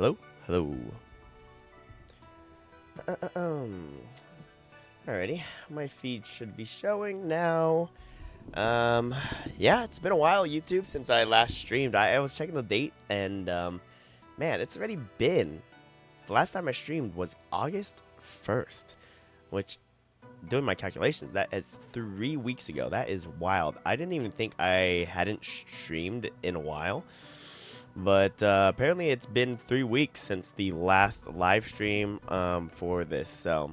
Hello? Hello. Alrighty, my feed should be showing now. Yeah, it's been a while, YouTube, since I last streamed. I was checking the date, and man, it's already been. The last time I streamed was August 1st, which, doing my calculations, that is 3 weeks ago. That is wild. I didn't even think I hadn't streamed in a while. But apparently it's been 3 weeks since the last live stream for this. So,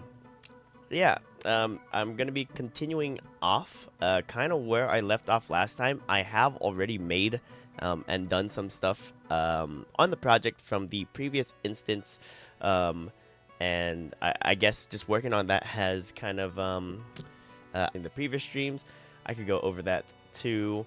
yeah, I'm going to be continuing off kind of where I left off last time. I have already made and done some stuff on the project from the previous instance. And I guess just working on that has kind of, in the previous streams, I could go over that too.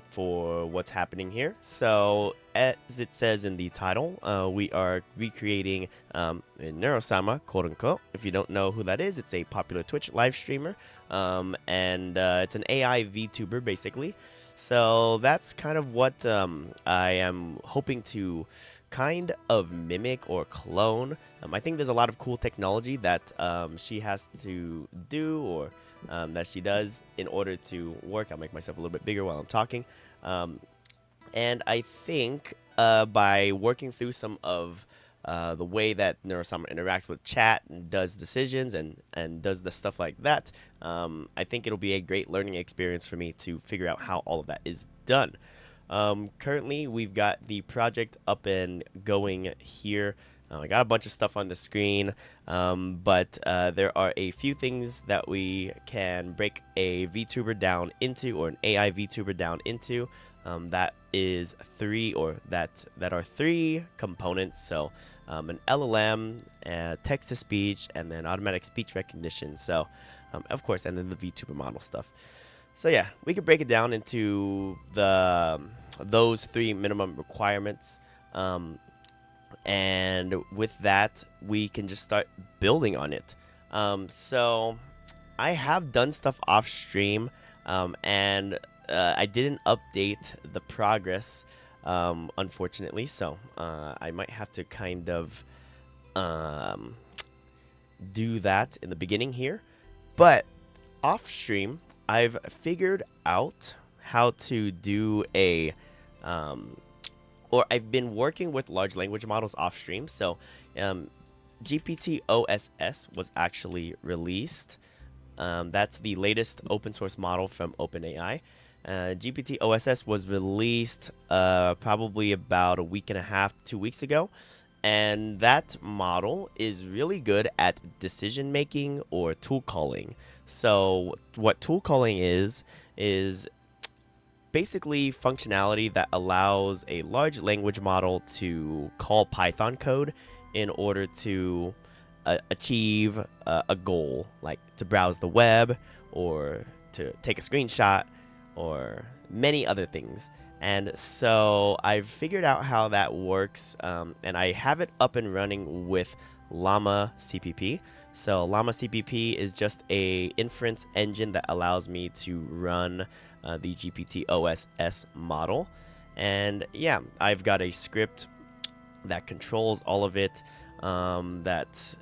For what's happening here. So, as it says in the title, we are recreating Neurosama, quote unquote. If you don't know who that is, it's a popular Twitch live streamer, and it's an AI Vtuber basically. So that's kind of what I am hoping to kind of mimic or clone. I think there's a lot of cool technology that she has to do or that she does in order to work. I'll make myself a little bit bigger while I'm talking. And I think by working through some of the way that Neurosama interacts with chat and does decisions and does the stuff like that, I think it'll be a great learning experience for me to figure out how all of that is done. Currently, we've got the project up and going here. I got a bunch of stuff on the screen, but there are a few things that we can break a VTuber down into, or an AI VTuber down into. That is that are three components. So an LLM, text-to-speech, and then automatic speech recognition. So of course, and then the VTuber model stuff. So yeah, we could break it down into those three minimum requirements. And with that, we can just start building on it. So I have done stuff off stream, and I didn't update the progress, unfortunately. So I might have to kind of do that in the beginning here. But off stream, I've figured out how to do a or I've been working with large language models off stream. So GPT OSS was actually released. That's the latest open source model from OpenAI. GPT OSS was released probably about a week and a half, 2 weeks ago. And that model is really good at decision making or tool calling. So what tool calling is basically functionality that allows a large language model to call Python code in order to achieve a goal, like to browse the web or to take a screenshot or many other things. And so I've figured out how that works, and I have it up and running with Llama CPP. So Llama CPP is just a inference engine that allows me to run the GPT OSS model. And yeah, I've got a script that controls all of it, that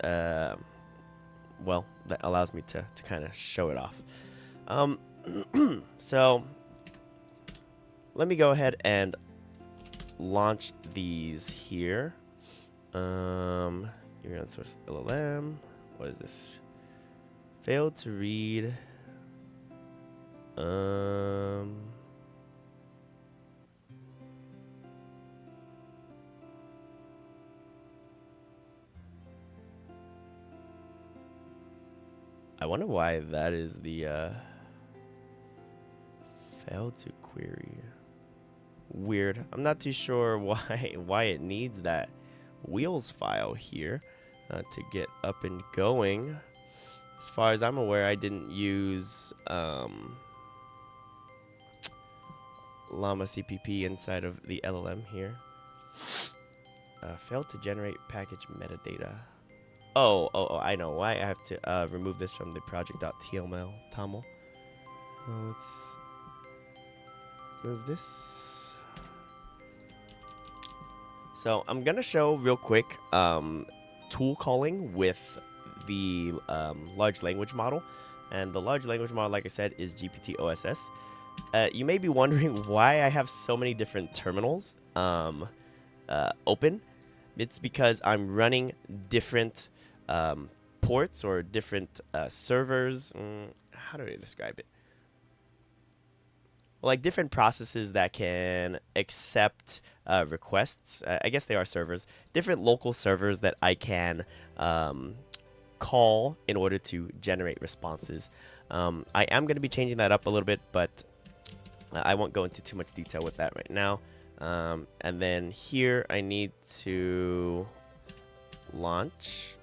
allows me to kind of show it off. So let me go ahead and launch these here. You're gonna source LLM. What is this? Failed to read. I wonder why that is the failed to query. Weird. I'm not too sure why it needs that wheels file here to get up and going. As far as I'm aware, I didn't use Llama CPP inside of the LLM here. Failed to generate package metadata. Oh, I know why I have to remove this from the project.tml toml. Let's move this. So I'm gonna show real quick tool calling with the large language model, and the large language model, like I said, is GPT OSS. You may be wondering why I have so many different terminals open. It's because I'm running different ports or different servers. How do I describe it? Well, like different processes that can accept requests. I guess they are servers. Different local servers that I can call in order to generate responses. I am going to be changing that up a little bit, but I won't go into too much detail with that right now. And then here I need to launch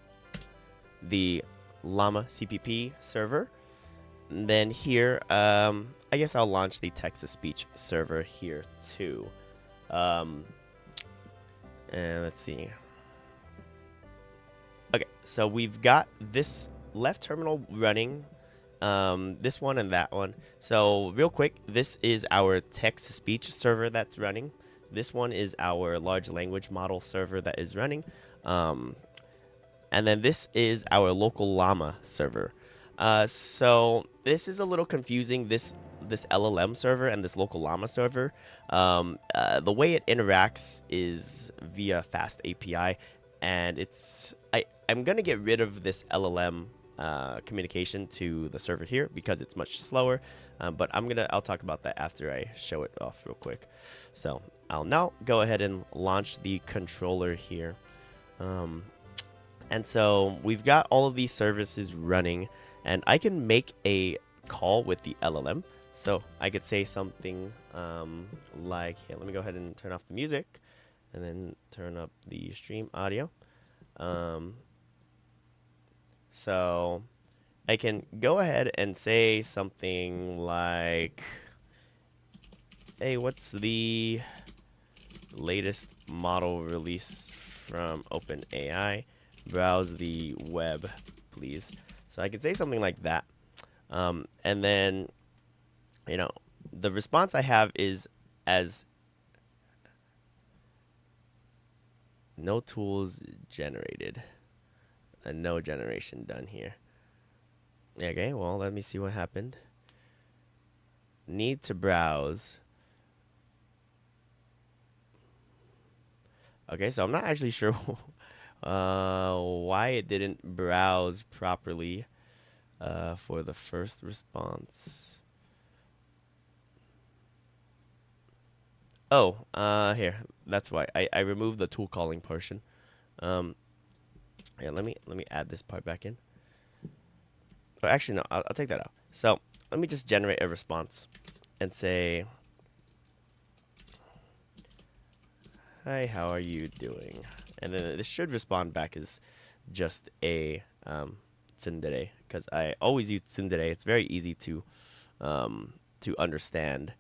the Llama CPP server. And then here, I guess I'll launch the text-to-speech server here too. And let's see. Okay, so we've got this left terminal running, this one and that one. So real quick, this is our text-to-speech server that's running. This one is our large language model server that is running. And then this is our local Llama server. So this is a little confusing, this LLM server and this local Llama server. The way it interacts is via fast API, and I'm gonna get rid of this LLM communication to the server here because it's much slower. But I'll talk about that after I show it off real quick. So I'll now go ahead and launch the controller here. And so we've got all of these services running, and I can make a call with the LLM. So I could say something like, here, let me go ahead and turn off the music and then turn up the stream audio. So I can go ahead and say something like, hey, what's the latest model release from OpenAI? Browse the web, please. So I could say something like that. And then, the response I have is as no tools generated. And no generation done here. Okay, well, let me see what happened. Need to browse. Okay, so I'm not actually sure why it didn't browse properly for the first response. Oh, here. That's why I removed the tool calling portion. Yeah, let me add this part back in. Oh, actually, no, I'll take that out. So let me just generate a response and say, hi, how are you doing? And then this should respond back as just a tsundere, because I always use tsundere. It's very easy to understand,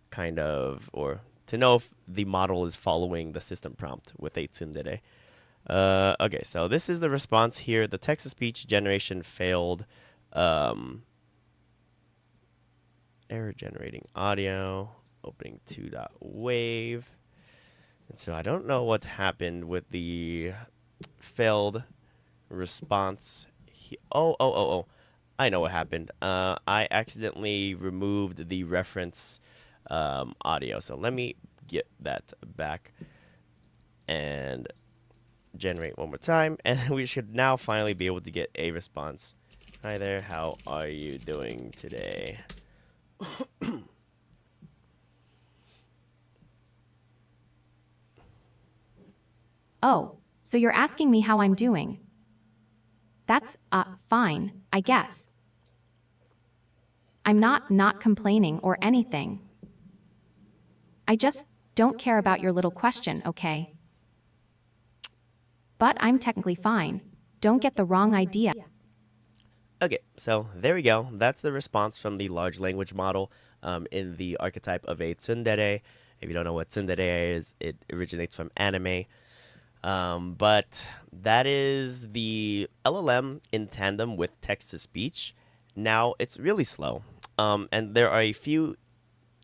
kind of, or to know if the model is following the system prompt with a tsundere. Okay, so this is the response here. The text-to-speech generation failed. Error generating audio. Opening 2.wave. And so I don't know what happened with the failed response. Oh. I know what happened. I accidentally removed the reference audio. So let me get that back and generate one more time. And we should now finally be able to get a response. Hi there, how are you doing today? Oh, so you're asking me how I'm doing. That's, fine, I guess. I'm not complaining or anything. I just don't care about your little question, okay? But I'm technically fine. Don't get the wrong idea. Okay, so there we go. That's the response from the large language model in the archetype of a tsundere. If you don't know what tsundere is, it originates from anime. But that is the LLM in tandem with text-to-speech. Now, it's really slow. And there are a few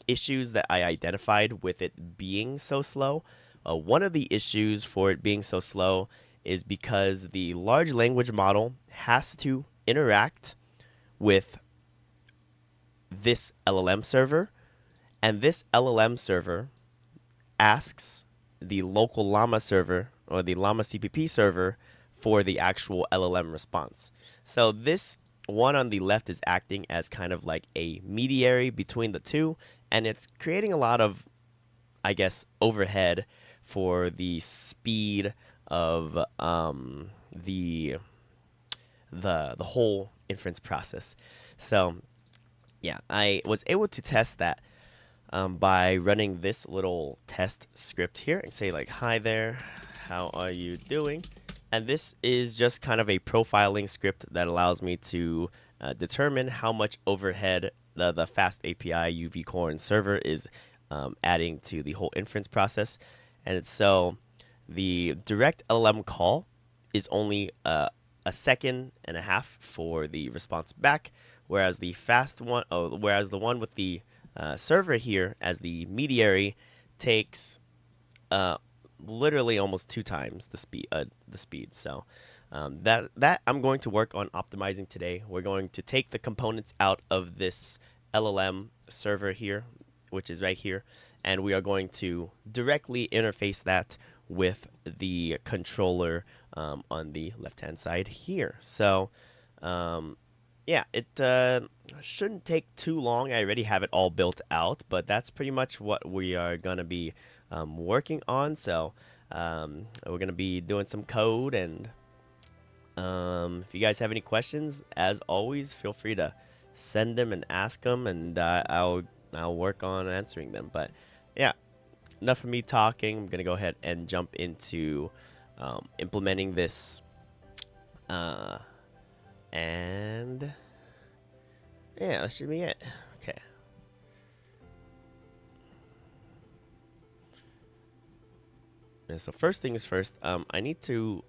issues that I identified with it being so slow. One of the issues for it being so slow is because the large language model has to interact with this LLM server, and this LLM server asks the local Llama server or the Llama CPP server for the actual LLM response. So this one on the left is acting as kind of like a mediary between the two, and it's creating a lot of, I guess, overhead for the speed of the whole inference process. So yeah, I was able to test that by running this little test script here and say like, hi there, how are you doing? And this is just kind of a profiling script that allows me to determine how much overhead the fast API UV core and server is adding to the whole inference process. And so the direct LLM call is only a second and a half for the response back, whereas the whereas the one with the server here as the mediary takes literally almost 2 times the speed. So that I'm going to work on optimizing today. We're going to take the components out of this LLM server here, which is right here, and we are going to directly interface that with the controller on the left-hand side here. So yeah, it shouldn't take too long. I already have it all built out, but that's pretty much what we are going to be working on. So we're going to be doing some code, and if you guys have any questions, as always, feel free to send them and ask them, and I'll work on answering them. But yeah, enough of me talking. I'm going to go ahead and jump into implementing this. And yeah, that should be it. Okay. And so first things first, I need to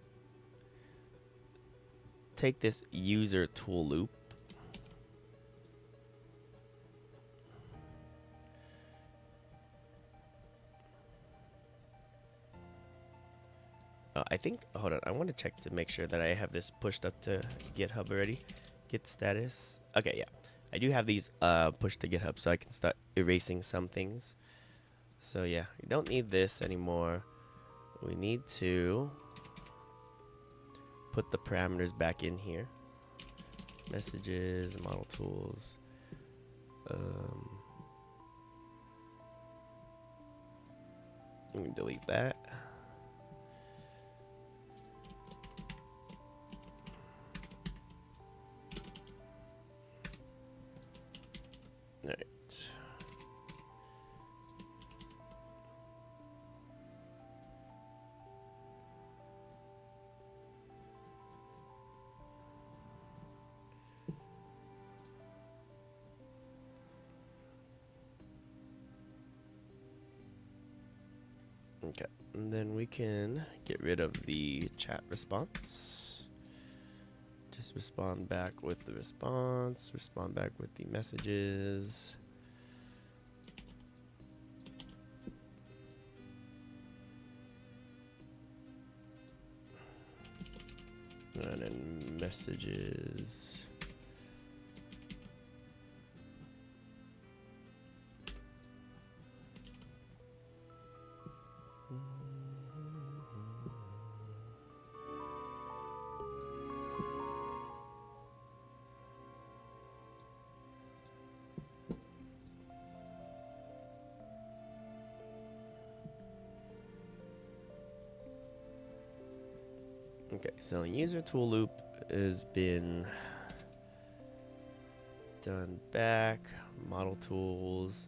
take this user tool loop. I think, hold on, I want to check to make sure that I have this pushed up to GitHub already. Git status. Okay, yeah. I do have these pushed to GitHub, so I can start erasing some things. So yeah, we don't need this anymore. We need to put the parameters back in here. Messages, model tools. We can delete that. All right. Okay, and then we can get rid of the chat response. Just respond back with the response, respond back with the messages. And then messages. Okay, so user tool loop has been done back. Model tools.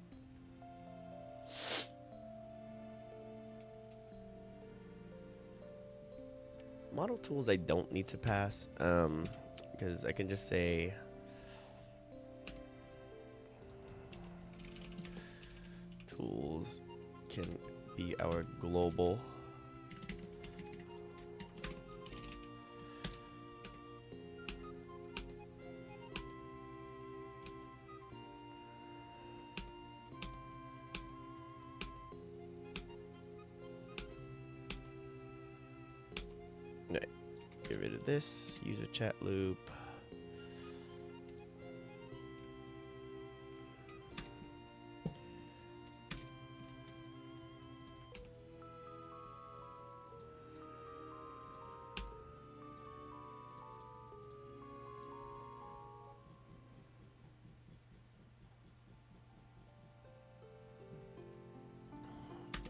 Model tools I don't need to pass because I can just say tools can be our global. of this. User chat loop.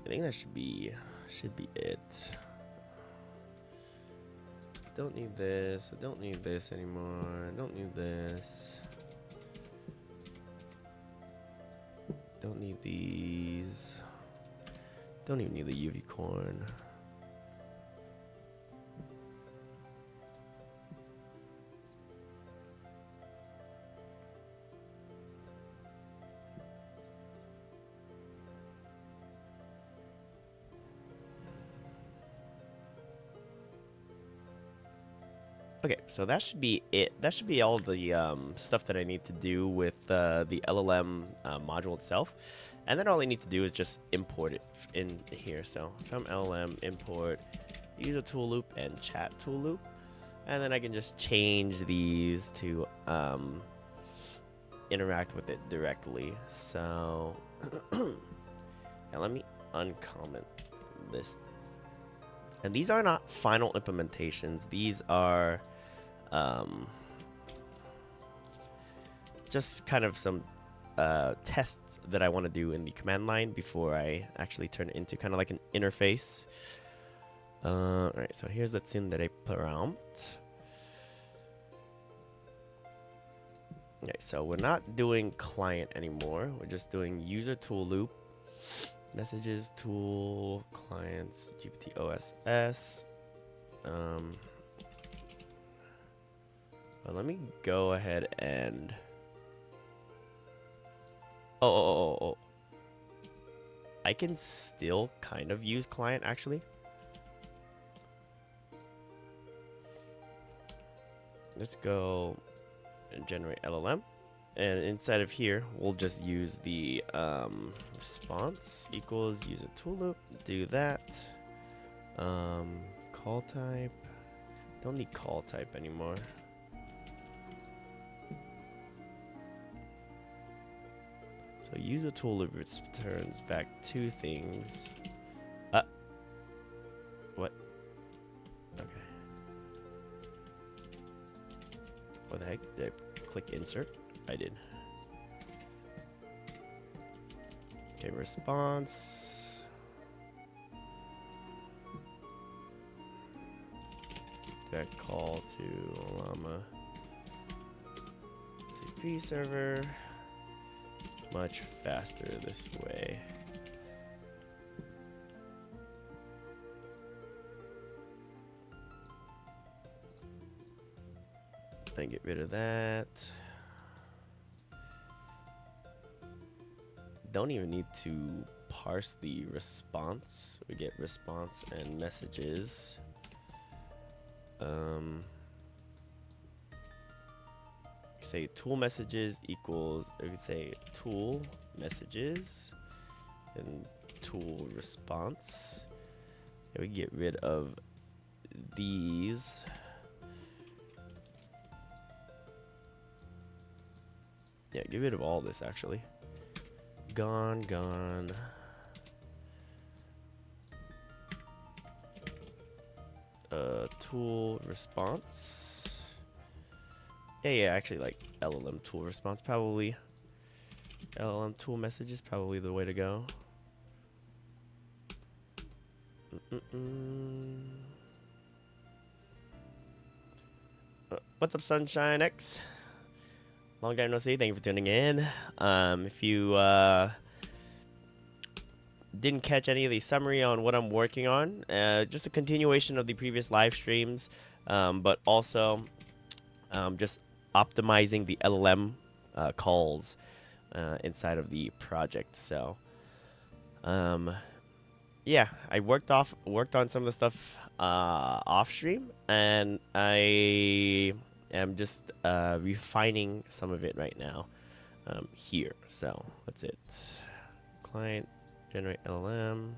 I think that should be it. Don't need this. I don't need this anymore. I don't need this. Don't need these. Don't even need the UV corn. Okay, so that should be it. That should be all the stuff that I need to do with the LLM module itself. And then all I need to do is just import it in here. So from LLM, import user tool loop and chat tool loop. And then I can just change these to interact with it directly. So now let me uncomment this. And these are not final implementations. These are just kind of some tests that I want to do in the command line before I actually turn it into kind of like an interface. All right, so here's the tsundere prompt. Okay, so we're not doing client anymore. We're just doing user tool loop, messages tool, clients, GPT OSS. But let me go ahead and oh. I can still kind of use client actually. Let's go and generate LLM. And inside of here, we'll just use the response equals user tool loop. Do that. Call type. Don't need call type anymore. So user tool loop returns back two things. What? Okay. What the heck? Did I click insert? I did. Okay, response. That call to llama TCP server. Much faster this way. Then get rid of that. Don't even need to parse the response. We get response and messages. Say tool messages equals, we could say tool messages and tool response. And we get rid of these. Yeah, get rid of all this actually. Gone. Tool response. Yeah, actually like LLM tool response probably. LLM tool messages probably the way to go. What's up, Sunshine X? Long time no see. Thank you for tuning in. If you didn't catch any of the summary on what I'm working on, just a continuation of the previous live streams, but also just optimizing the LLM calls inside of the project. So yeah, I worked on some of the stuff off stream, and I am just refining some of it right now here. So that's it. Client generate LLM.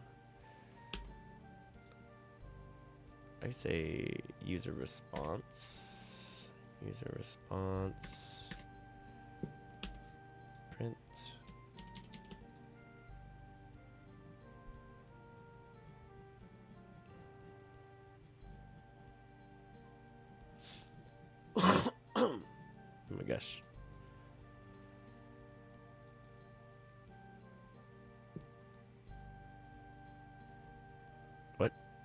I say user response. User response. Print. Oh my gosh.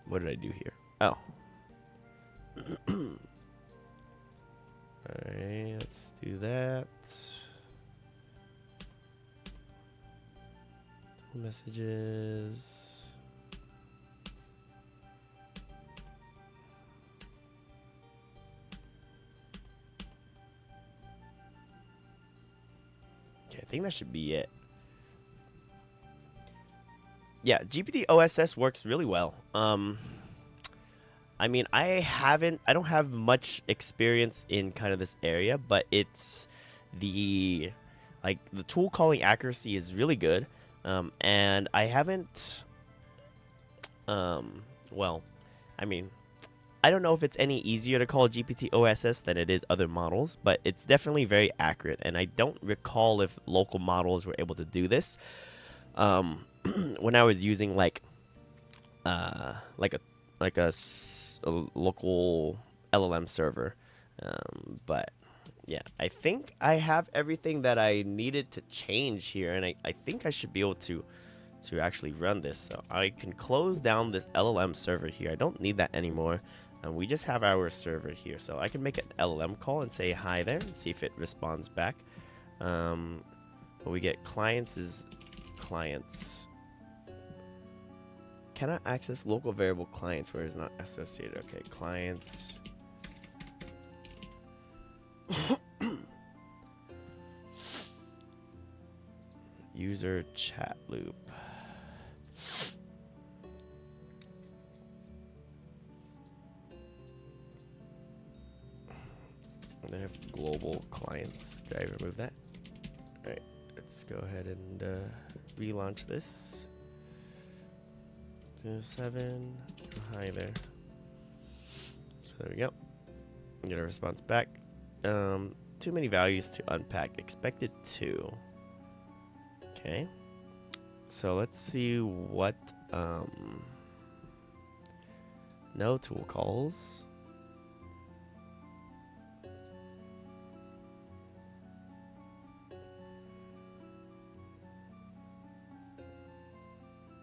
What did I do here? Oh. Alright, let's do that. Messages. Okay, I think that should be it. Yeah, GPT OSS works really well. I mean, I don't have much experience in kind of this area, but it's the tool calling accuracy is really good. And I haven't, well, I mean, I don't know if it's any easier to call GPT OSS than it is other models, but it's definitely very accurate. And I don't recall if local models were able to do this. When I was using like a local LLM server, but yeah, I think I have everything that I needed to change here, and I think I should be able to actually run this. So I can close down this LLM server here. I don't need that anymore. We just have our server here, so I can make an LLM call and say hi there and see if it responds back. What we get clients is clients. Cannot access local variable clients where it's not associated. Okay, clients. User chat loop. And I have global clients. Did I remove that? Alright, let's go ahead and relaunch this. 7. Hi there. So there we go. Get a response back. Too many values to unpack. Expected 2. Okay. So let's see what no tool calls.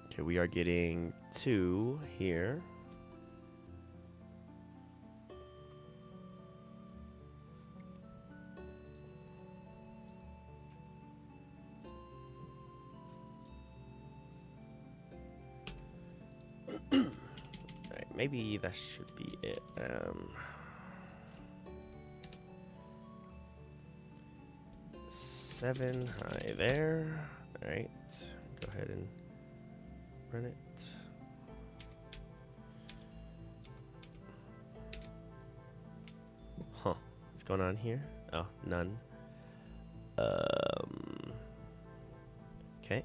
Okay, we are getting 2 here. Alright, maybe that should be it. 7, hi there. Alright, go ahead and run it. Huh, what's going on here? Oh, none. Okay.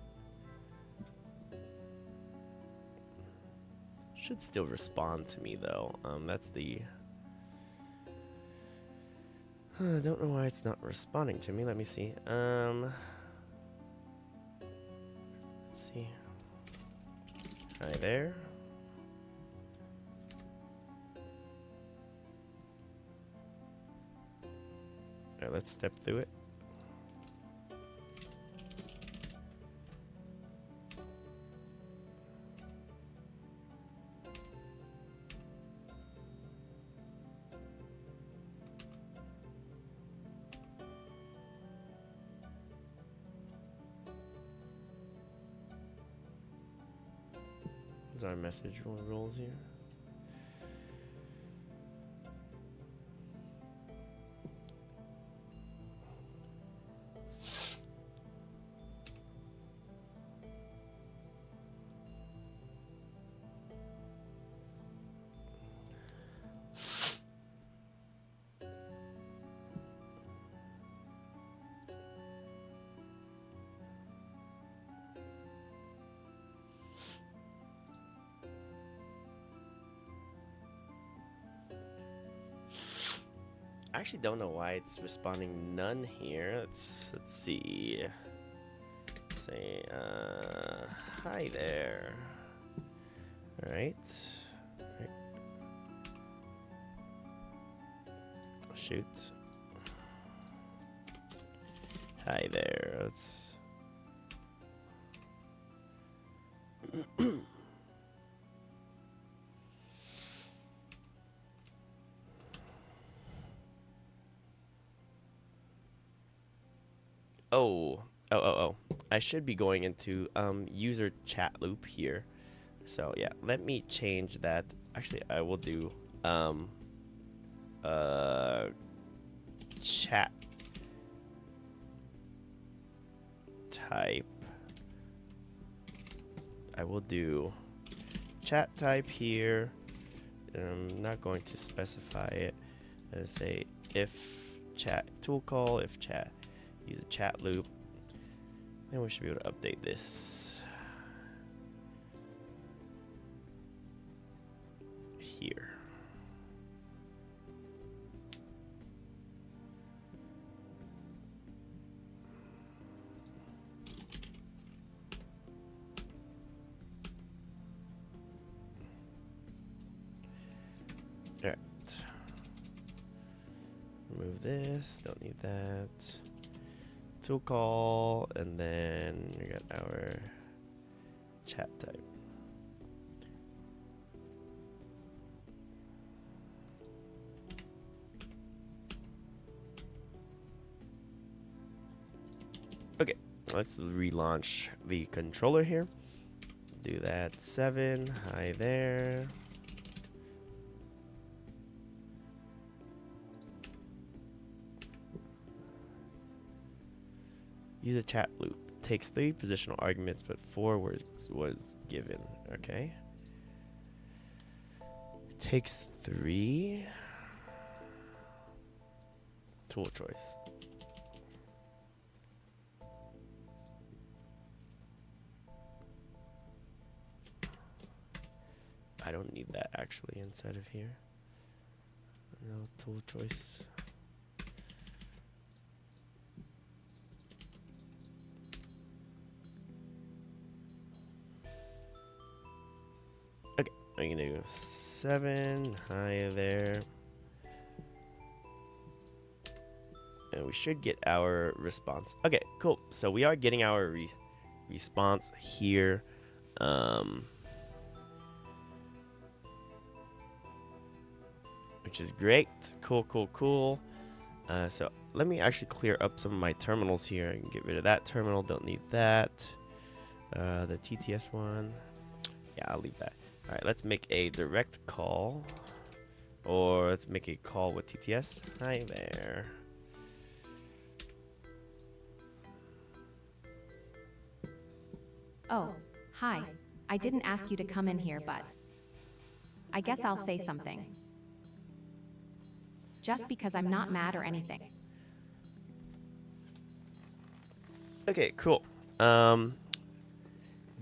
Should still respond to me though. That's the. I don't know why it's not responding to me. Let me see. Let's see. Hi there. Alright, let's step through it. What's our message rules here? I actually don't know why it's responding none here. Let's see. Let's say hi there. All right. Shoot. Hi there. Let's. Oh. I should be going into user chat loop here. So yeah, let me change that. Actually, I will do chat type. I will do chat type here. I'm not going to specify it. And say if chat tool call, if chat, use a chat loop. Then we should be able to update this here. Alright. Remove this, don't need that. Tool call, and then we got our chat type. Okay, let's relaunch the controller here. Do that 7. Hi there. Use a chat loop. Takes 3 positional arguments, but 4 was given. Okay. Takes 3. Tool choice. I don't need that actually inside of here. No tool choice. Okay, I'm gonna do 7. Hi there. And we should get our response. Okay, cool. So we are getting our response here. Which is great. Cool. So let me actually clear up some of my terminals here. I can get rid of that terminal. Don't need that. The TTS one. Yeah, I'll leave that. All right, let's make a direct call. Or let's make a call with TTS. Hi there. Oh, hi. I didn't ask you to come in here, but I guess I'll say something. Just because I'm not mad or anything. Okay, cool.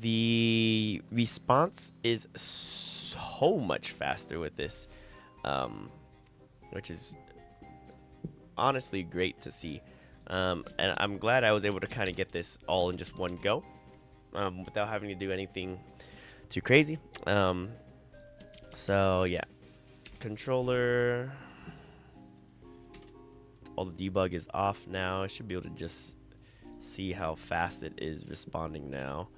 The response is so much faster with this, which is honestly great to see. And I'm glad I was able to kind of get this all in just one go, without having to do anything too crazy. So yeah, controller. All the debug is off now. I should be able to just see how fast it is responding now.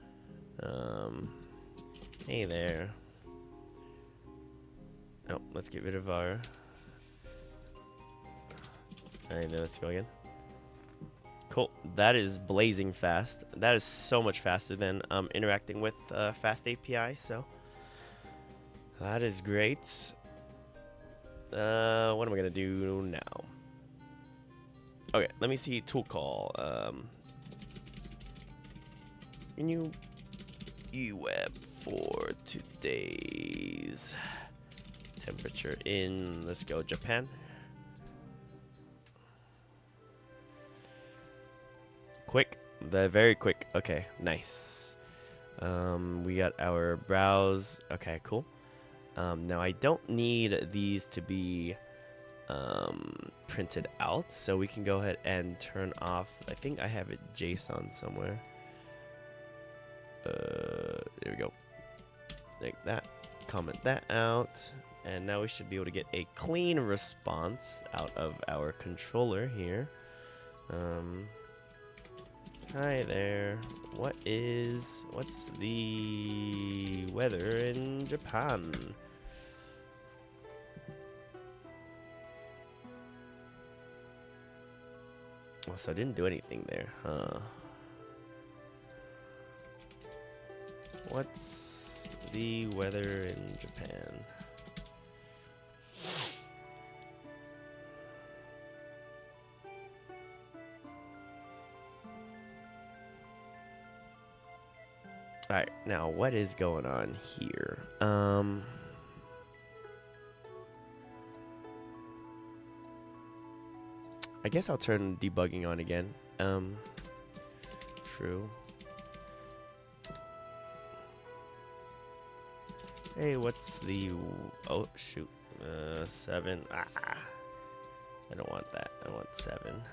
Hey there. Oh, let's get rid of our. Alright, let's go again. Cool. That is blazing fast. That is so much faster than interacting with Fast API. So that is great. What am I gonna do now? Okay, let me see tool call. New eWeb for today's temperature in, let's go, Japan. Quick, very quick. Okay, nice. We got our browse. Okay, cool. Now I don't need these to be printed out, so we can go ahead and turn off. I think I have it JSON somewhere. There we go. Like that. Comment that out, and now we should be able to get a clean response out of our controller here. Hi there. What's the weather in Japan? Oh, so I didn't do anything there, huh? What's the weather in Japan? Alright, now what is going on here? I guess I'll turn debugging on again. True. Hey, what's the... Oh, shoot. 7. Ah. I don't want that. I want 7.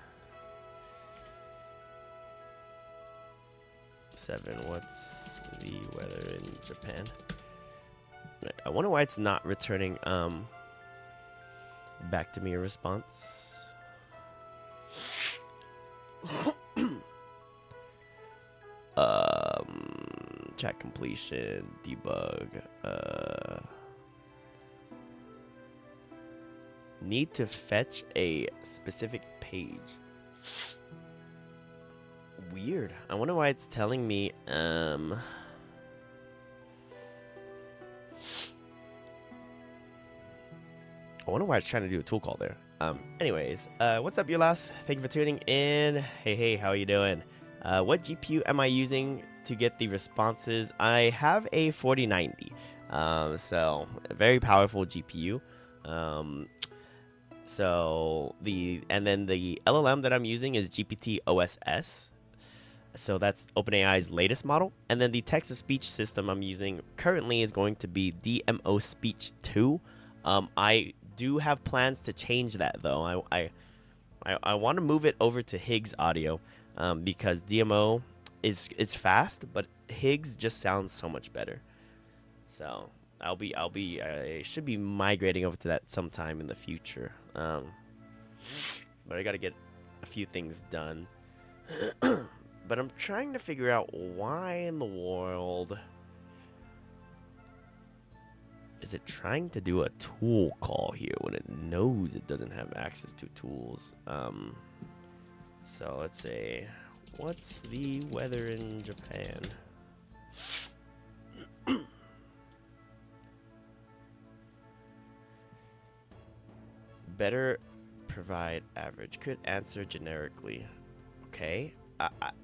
7. What's the weather in Japan? I wonder why it's not returning back to me a response. Chat completion, debug. Need to fetch a specific page. Weird. I wonder why it's telling me I wonder why it's trying to do a tool call there. Anyways, what's up, Ulas? Thank you for tuning in. Hey, how are you doing? What GPU am I using to get the responses? I have a 4090, so a very powerful GPU. And then the LLM that I'm using is GPT OSS. So that's OpenAI's latest model. And then the text-to-speech system I'm using currently is going to be DMO Speech 2. I do have plans to change that, though. I want to move it over to Higgs audio, because DMO is fast, but Higgs just sounds so much better. So I should be migrating over to that sometime in the future. But I got to get a few things done. But I'm trying to figure out why in the world is it trying to do a tool call here when it knows it doesn't have access to tools. So let's say, what's the weather in Japan? Better provide average. Could answer generically. Okay.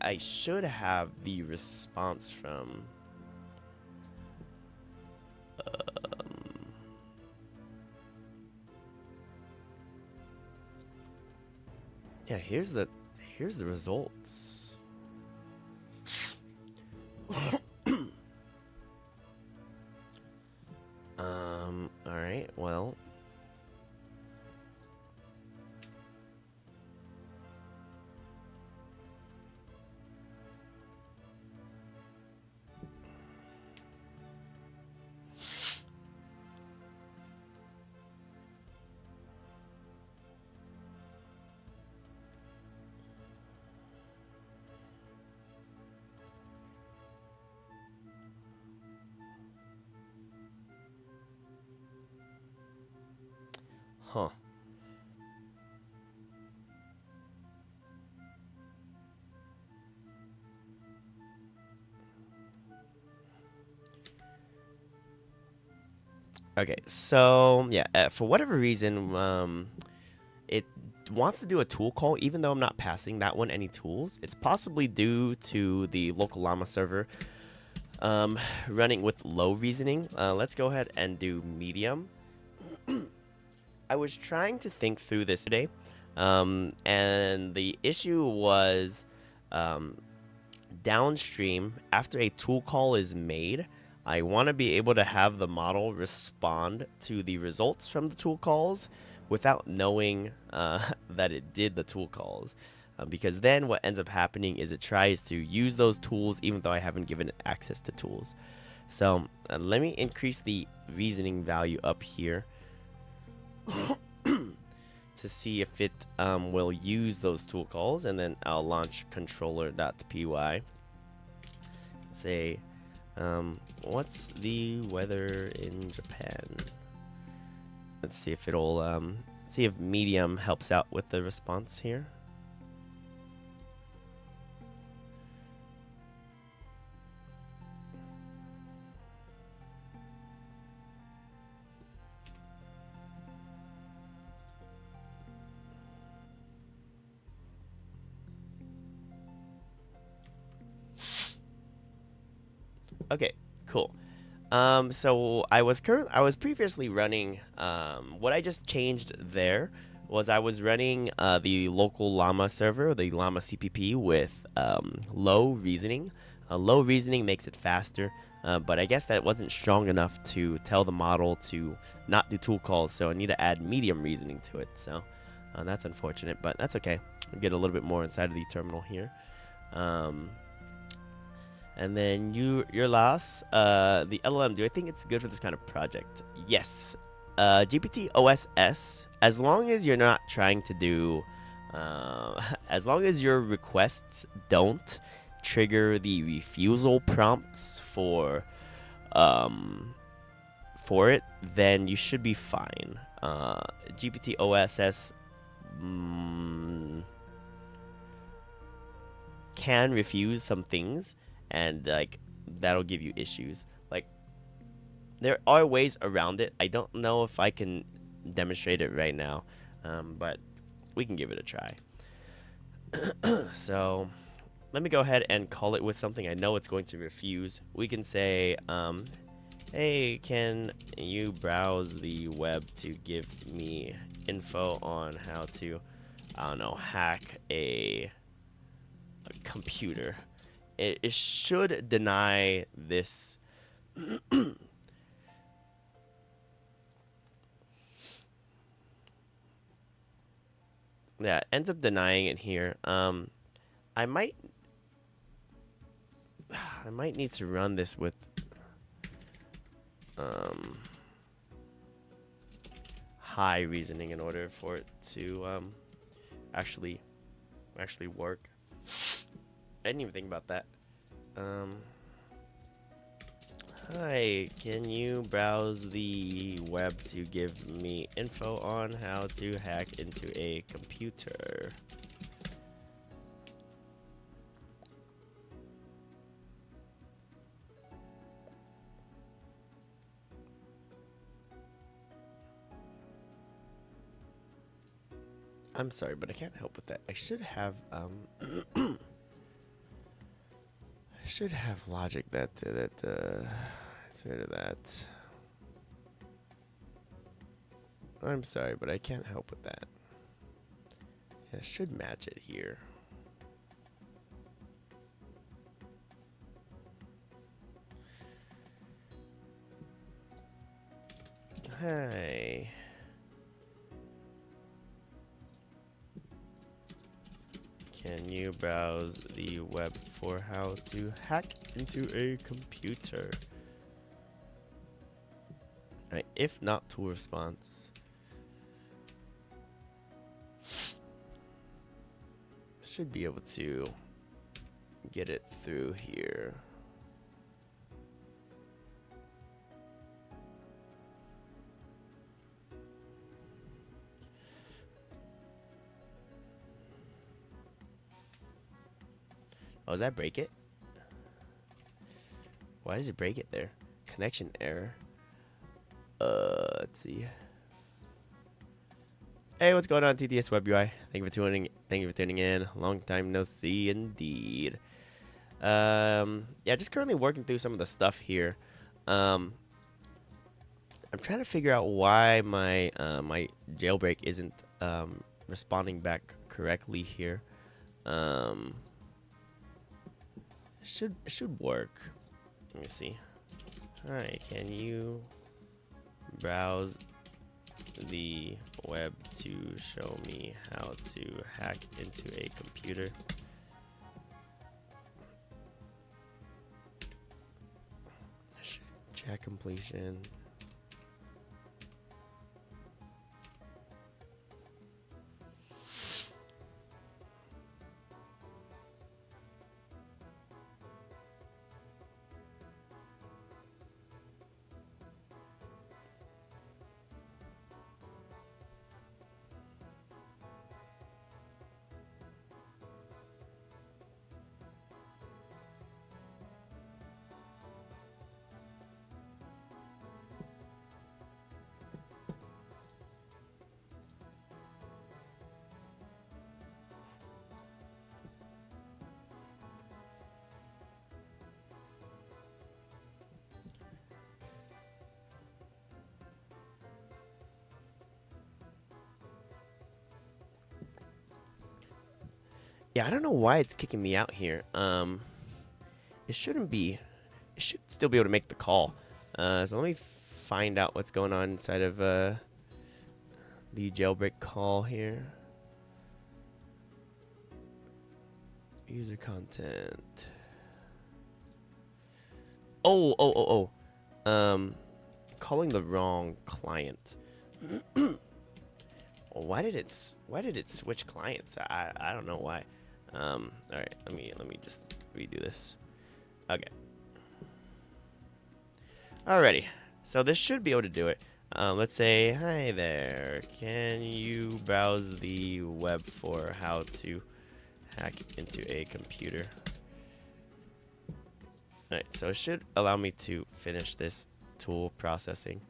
I should have the response from... yeah, here's the results. All right. Well, huh. Okay, so yeah, for whatever reason, it wants to do a tool call, even though I'm not passing that one any tools. It's possibly due to the local llama server running with low reasoning. Let's go ahead and do medium. I was trying to think through this today, and the issue was downstream, after a tool call is made, I want to be able to have the model respond to the results from the tool calls without knowing that it did the tool calls. Because then what ends up happening is it tries to use those tools even though I haven't given it access to tools. So let me increase the reasoning value up here to see if it will use those tool calls, and then I'll launch controller.py. Say, what's the weather in Japan? Let's see if it'll see if medium helps out with the response here. Okay, cool. So I was previously running, what I just changed there was I was running the local Llama server, the Llama CPP, with low reasoning. Low reasoning makes it faster, but I guess that wasn't strong enough to tell the model to not do tool calls, so I need to add medium reasoning to it. So that's unfortunate, but that's okay. I'll get a little bit more inside of the terminal here. And then your last, the LLM, do I think it's good for this kind of project? Yes. GPT OSS, as long as you're not trying to do, as long as your requests don't trigger the refusal prompts for it, then you should be fine. GPT OSS can refuse some things, and like that'll give you issues. Like there are ways around it. I don't know if I can demonstrate it right now, but we can give it a try. So let me go ahead and call it with something I know it's going to refuse. We can say, hey, can you browse the web to give me info on how to, I don't know, hack a computer. It should deny this. Yeah, it ends up denying it here. I might need to run this with high reasoning in order for it to actually work. I didn't even think about that. Hi, can you browse the web to give me info on how to hack into a computer? I'm sorry, but I can't help with that. I should have I should have logic that gets rid of that. I'm sorry, but I can't help with that. Yeah, it should match it here. Hi. Can you browse the web for how to hack into a computer? Alright, if not tool response. Should be able to get it through here. Oh, does that break it? Why does it break it there? Connection error. Let's see. Hey, what's going on, TTS Web UI? Thank you for tuning in. Long time no see, indeed. Yeah, just currently working through some of the stuff here. I'm trying to figure out why my my jailbreak isn't responding back correctly here. Should work. Let me see. Hi, can you browse the web to show me how to hack into a computer. Chat completion. Yeah, I don't know why it's kicking me out here. It shouldn't be. It should still be able to make the call. So let me find out what's going on inside of the jailbreak call here. User content. Oh. Calling the wrong client. Why did it switch clients? I don't know why. All right, let me just redo this. Okay. Alrighty. So this should be able to do it. Let's say, hi there. Can you browse the web for how to hack into a computer? Alright, so it should allow me to finish this tool processing.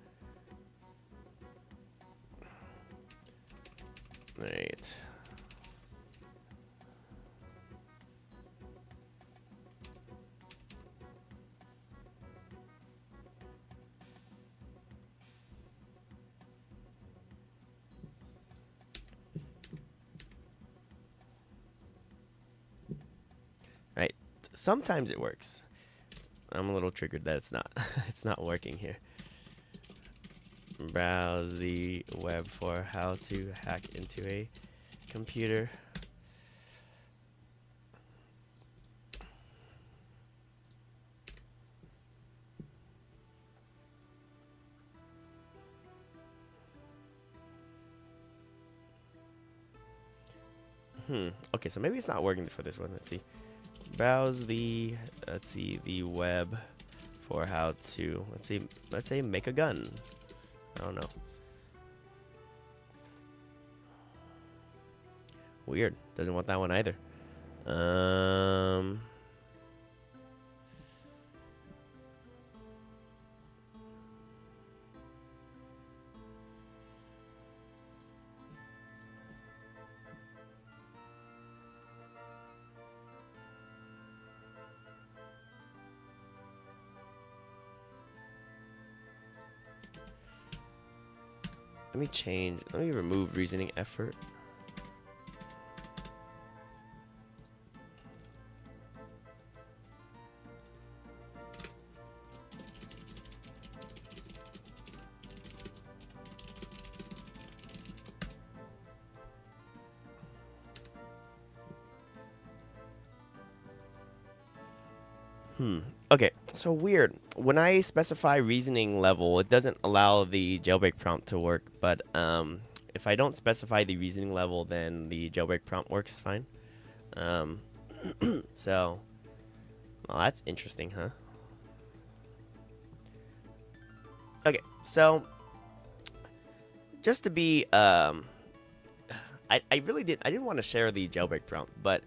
Alright. Right. Sometimes it works. I'm a little triggered that it's not it's not working here. Browse the web for how to hack into a computer. Okay, so maybe it's not working for this one. Let's see. Browse the the web for how to let's say make a gun. I don't know. Weird. Doesn't want that one either. Let me remove reasoning effort. Okay, so weird. When I specify reasoning level, it doesn't allow the jailbreak prompt to work, but if I don't specify the reasoning level, then the jailbreak prompt works fine. So, well, that's interesting, huh? Okay, so just to be I didn't want to share the jailbreak prompt, but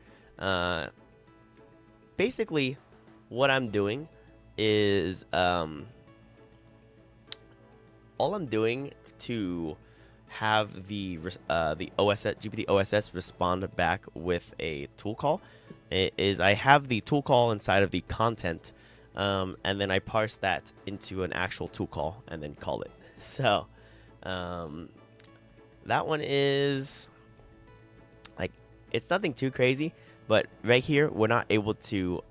basically what I'm doing is all I'm doing to have the GPT OSS respond back with a tool call is I have the tool call inside of the content, and then I parse that into an actual tool call and then call it. So that one is it's nothing too crazy, but right here we're not able to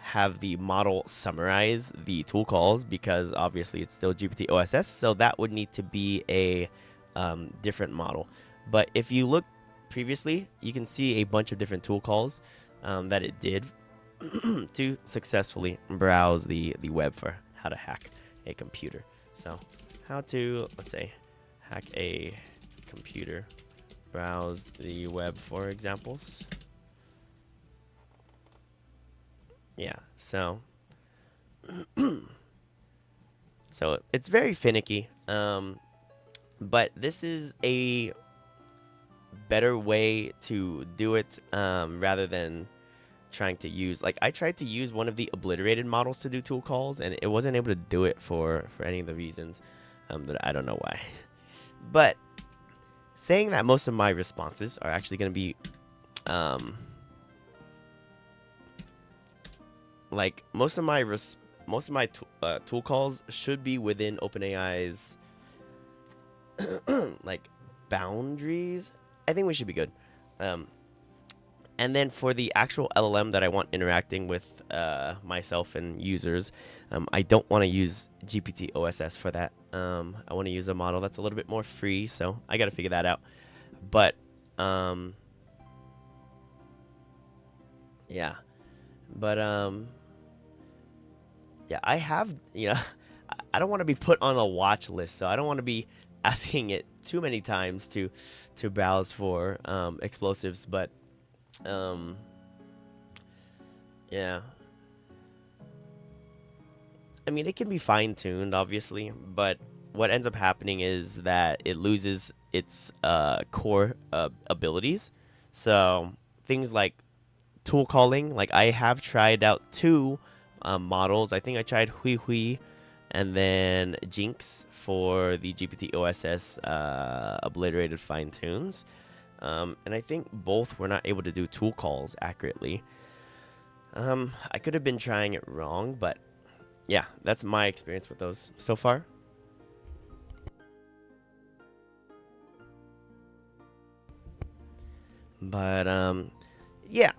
have the model summarize the tool calls because obviously it's still GPT OSS, so that would need to be a different model. But if you look previously, you can see a bunch of different tool calls that it did to successfully browse the web for how to hack a computer. So how to, let's say, hack a computer, browse the web for examples. Yeah, so so it's very finicky, but this is a better way to do it rather than trying to use, like, I tried to use one of the obliterated models to do tool calls, and it wasn't able to do it for any of the reasons that I don't know why. But saying that most of my responses are actually going to be like most of my tool calls should be within OpenAI's like boundaries. I think we should be good. And then for the actual LLM that I want interacting with myself and users, I don't want to use GPT OSS for that. I want to use a model that's a little bit more free, so I got to figure that out. But yeah, but yeah, I have, you know, I don't want to be put on a watch list, so I don't want to be asking it too many times to browse for explosives, but yeah, I mean, it can be fine-tuned obviously, but what ends up happening is that it loses its core abilities. So things like tool calling, like I have tried out two models. I think I tried Hui Hui and then Jinx for the GPT OSS obliterated fine tunes. And I think both were not able to do tool calls accurately. I could have been trying it wrong, but yeah, that's my experience with those so far. But yeah,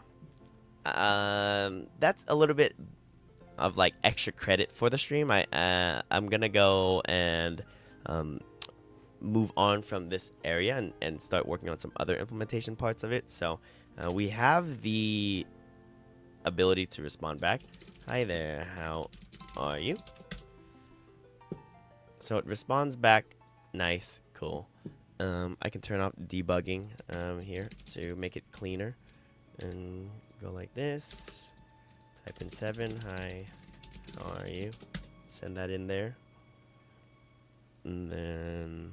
that's a little bit of like extra credit for the stream. I'm gonna go and move on from this area and start working on some other implementation parts of it. So we have the ability to respond back. Hi there, how are you? So it responds back. Nice, cool. I can turn off debugging here to make it cleaner and go like this. Type in 7. Hi, how are you? Send that in there. And then,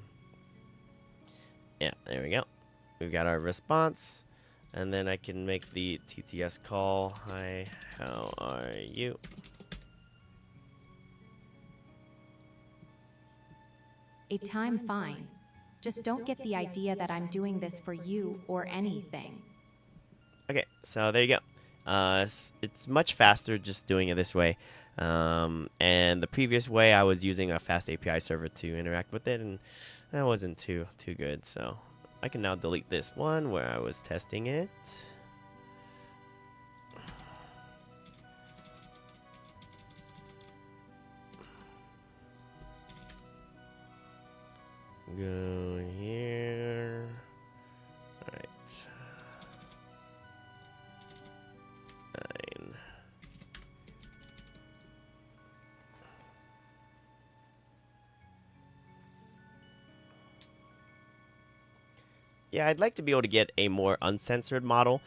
yeah, there we go. We've got our response. And then I can make the TTS call. Hi, how are you? A time fine. Just don't get the idea that I'm doing this for you or anything. Okay, so there you go. It's much faster just doing it this way. And the previous way, I was using a fast API server to interact with it, and that wasn't too good. So I can now delete this one where I was testing it. Go here. All right. Fine. Yeah, I'd like to be able to get a more uncensored model.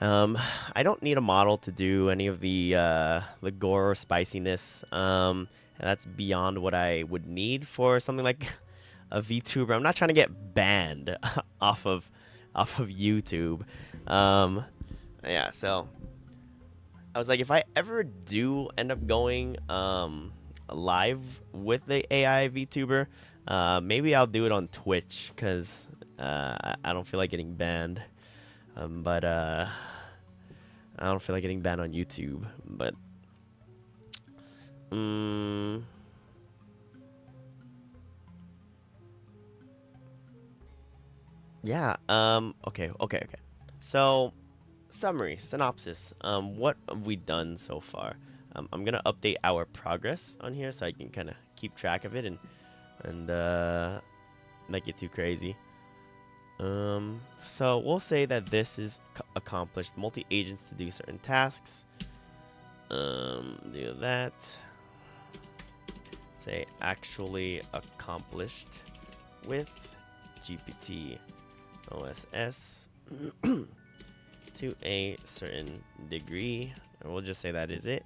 I don't need a model to do any of the gore or spiciness. And that's beyond what I would need for something like a VTuber. I'm not trying to get banned off of YouTube. Yeah, so I was like, if I ever do end up going live with the AI VTuber, maybe I'll do it on Twitch because I don't feel like getting banned. But I don't feel like getting banned on YouTube. But yeah. Okay. So summary, synopsis. What have we done so far? I'm gonna update our progress on here so I can kind of keep track of it and not get too crazy. So we'll say that this is accomplished. Multi-agents to do certain tasks. Do that. Say actually accomplished with GPT OSS to a certain degree. And we'll just say that is it.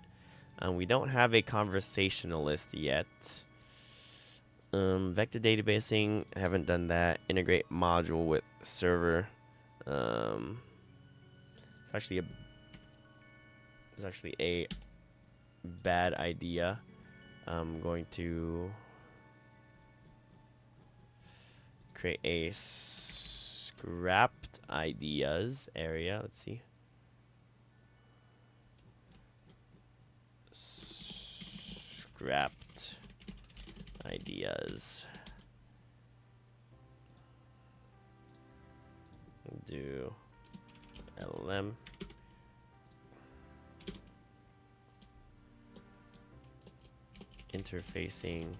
We don't have a conversationalist yet. Vector databasing, haven't done that. Integrate module with server. It's actually a bad idea. I'm going to create a scrapped ideas area. Let's see. Scrapped ideas. Do LLM. Interfacing.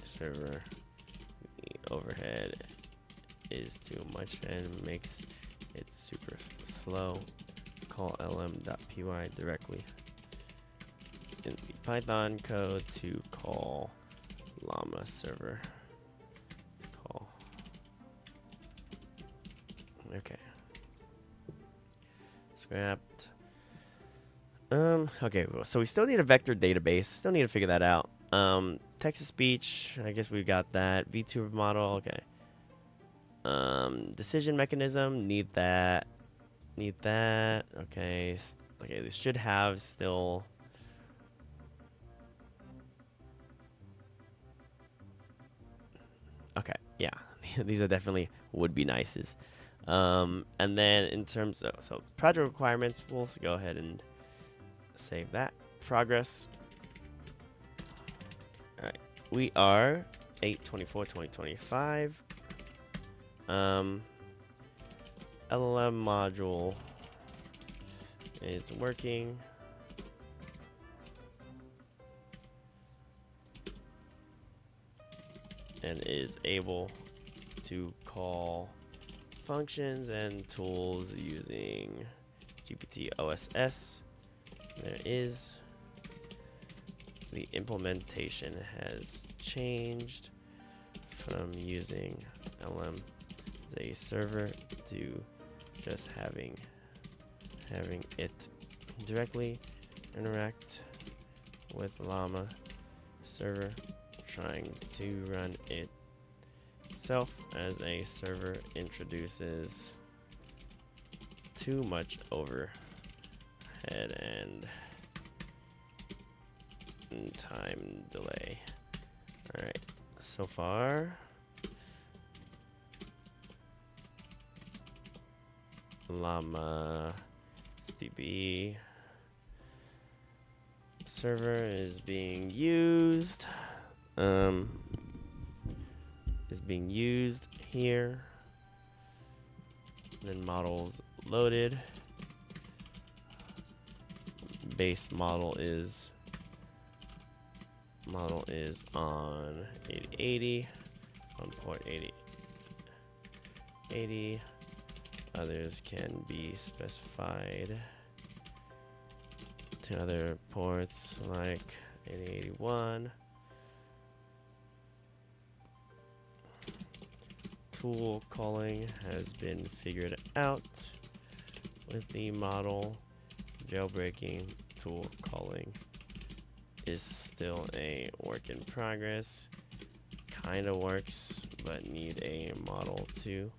Server overhead is too much and makes it super slow. Call lm.py directly in the Python code to call llama server. Call. Okay. Scrapped. Okay, so we still need a vector database. Still need to figure that out. Text to speech, I guess we've got that. Vtuber model, okay. Decision mechanism, need that. Need that. Okay. Okay, this should have still. Okay, yeah. These are definitely would be nices. And then in terms of project requirements, we'll go ahead and save that. Progress. Alright. We are 8/24/2025. LLM module is working. And is able to call functions and tools using GPT OSS. There is. The implementation has changed from using LM as a server to just having it directly interact with Llama server, trying to run it itself as a server introduces too much overhead and time delay. Alright, so far Llama SPB server is being used. Is being used here. And then models loaded. Base model is on 8080 on port 8080. Others can be specified to other ports like 8081. Tool calling has been figured out with the model. Jailbreaking tool calling is still a work in progress. Kinda works, but need a model to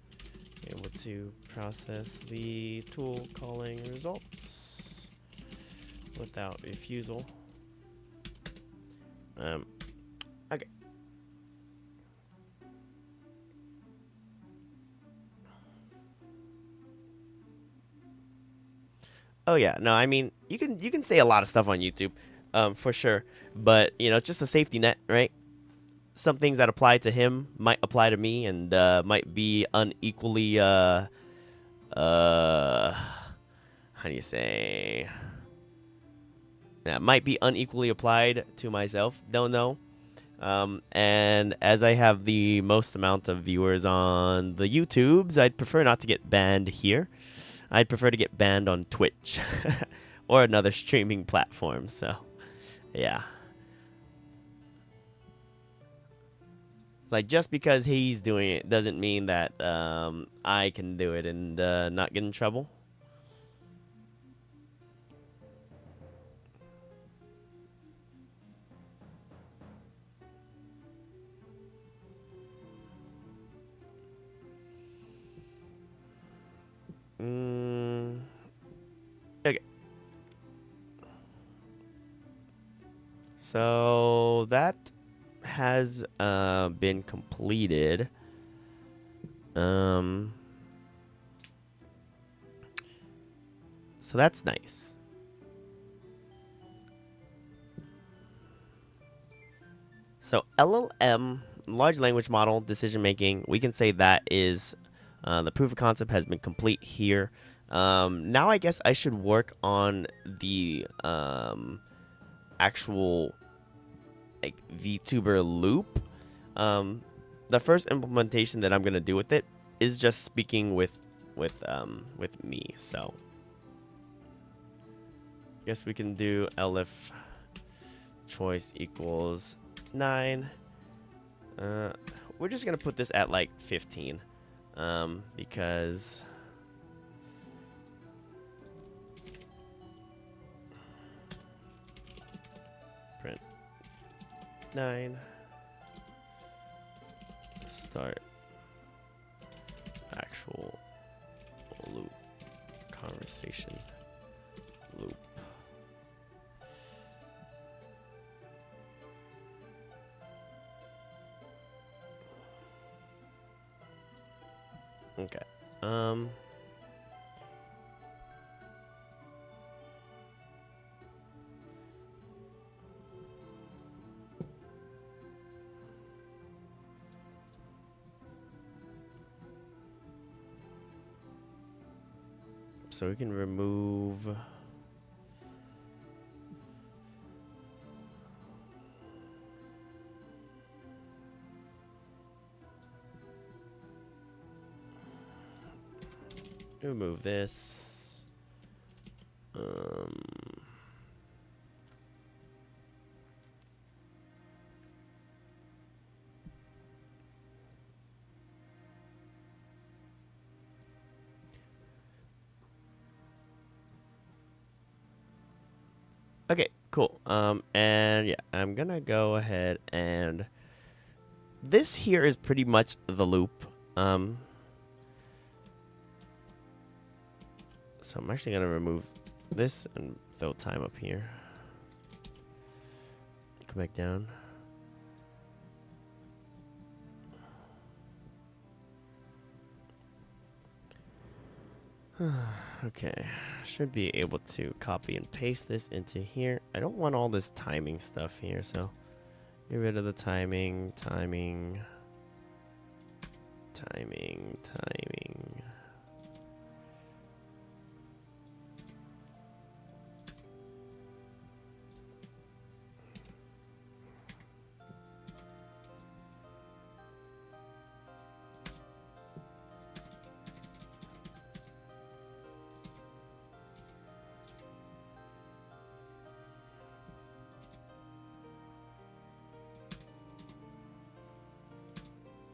be able to process the tool calling results without refusal. Okay. Oh yeah, no, I mean you can say a lot of stuff on YouTube. for sure. But you know, just a safety net, right? Some things that apply to him might apply to me, and might be unequally how do you say? Yeah, might be unequally applied to myself. Don't know. And as I have the most amount of viewers on the YouTubes, I'd prefer not to get banned here. I'd prefer to get banned on Twitch or another streaming platform. So, yeah. Like, just because he's doing it doesn't mean that I can do it and not get in trouble. Okay. So that has been completed. So that's nice. So LLM, large language model decision making, we can say that is the proof of concept has been complete here. Now I guess I should work on the actual like Vtuber loop. The first implementation that I'm gonna do with it is just speaking with me. So I guess we can do elif choice equals 9. We're just gonna put this at like 15, because print 9 start actual loop conversation loop. Okay. So we can remove this. Okay, cool. And yeah, I'm gonna go ahead and this here is pretty much the loop. So I'm actually gonna remove this and throw time up here. Come back down. Okay, should be able to copy and paste this into here. I don't want all this timing stuff here, so get rid of the timing.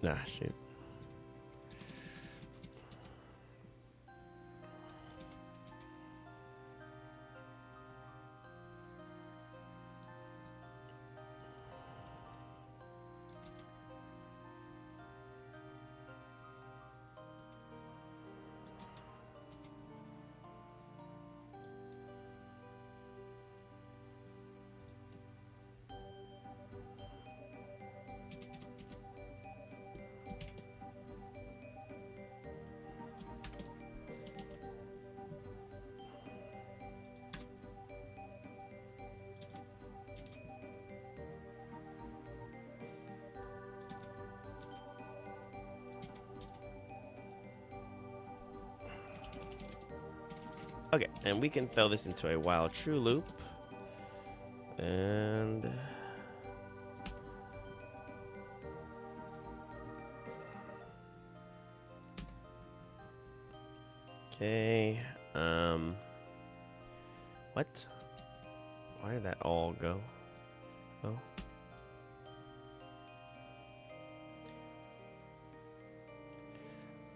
Ah, shoot. Okay, and we can throw this into a while true loop. And okay, what? Why did that all go? Oh.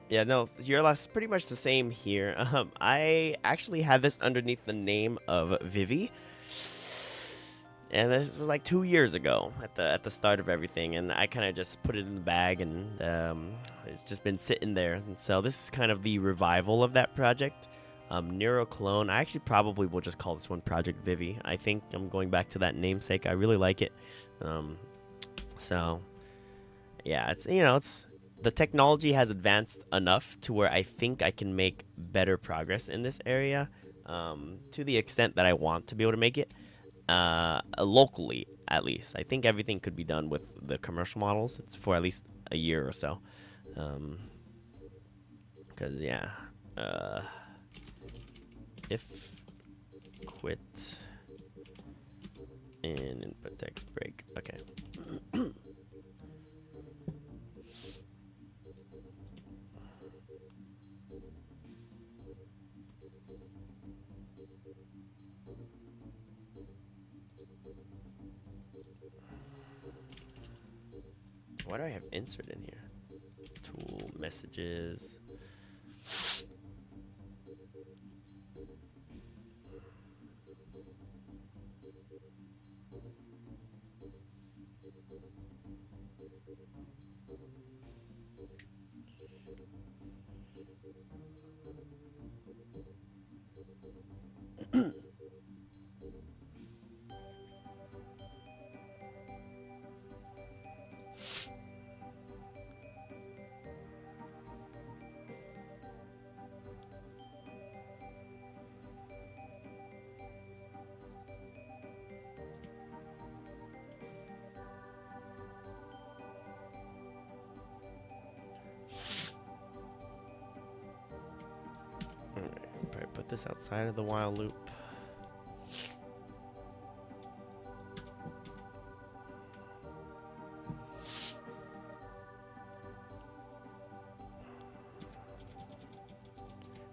Yeah, no, your last pretty much the same here. I actually had this underneath the name of Vivi, and this was like 2 years ago at the start of everything, and I kind of just put it in the bag, and it's just been sitting there. And so this is kind of the revival of that project. Neuroclone. I actually probably will just call this one Project Vivi. I think I'm going back to that namesake. I really like it. So yeah, it's the technology has advanced enough to where I think I can make better progress in this area, to the extent that I want to be able to make it, locally at least. I think everything could be done with the commercial models. It's for at least a year or so, because yeah, if quit in input text break. Okay. Why do I have insert in here? Tool messages. Alright, probably put this outside of the while loop.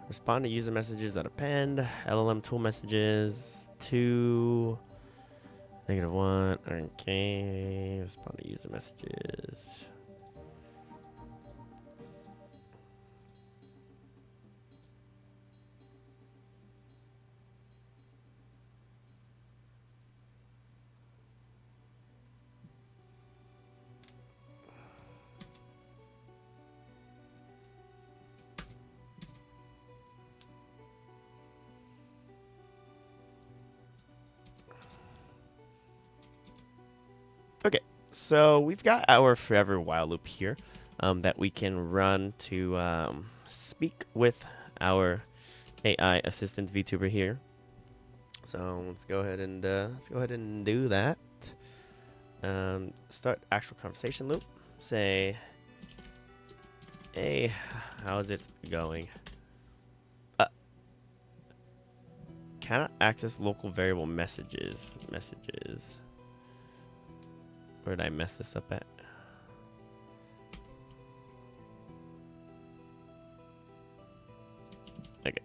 Respond to user messages that append. LLM tool messages. 2. -1. Okay. Respond to user messages. Okay, so we've got our forever while loop here, that we can run to speak with our AI assistant VTuber here. So let's go ahead and do that. Start actual conversation loop. Say, hey, how's it going? Cannot access local variable messages. Where did I mess this up at? Okay.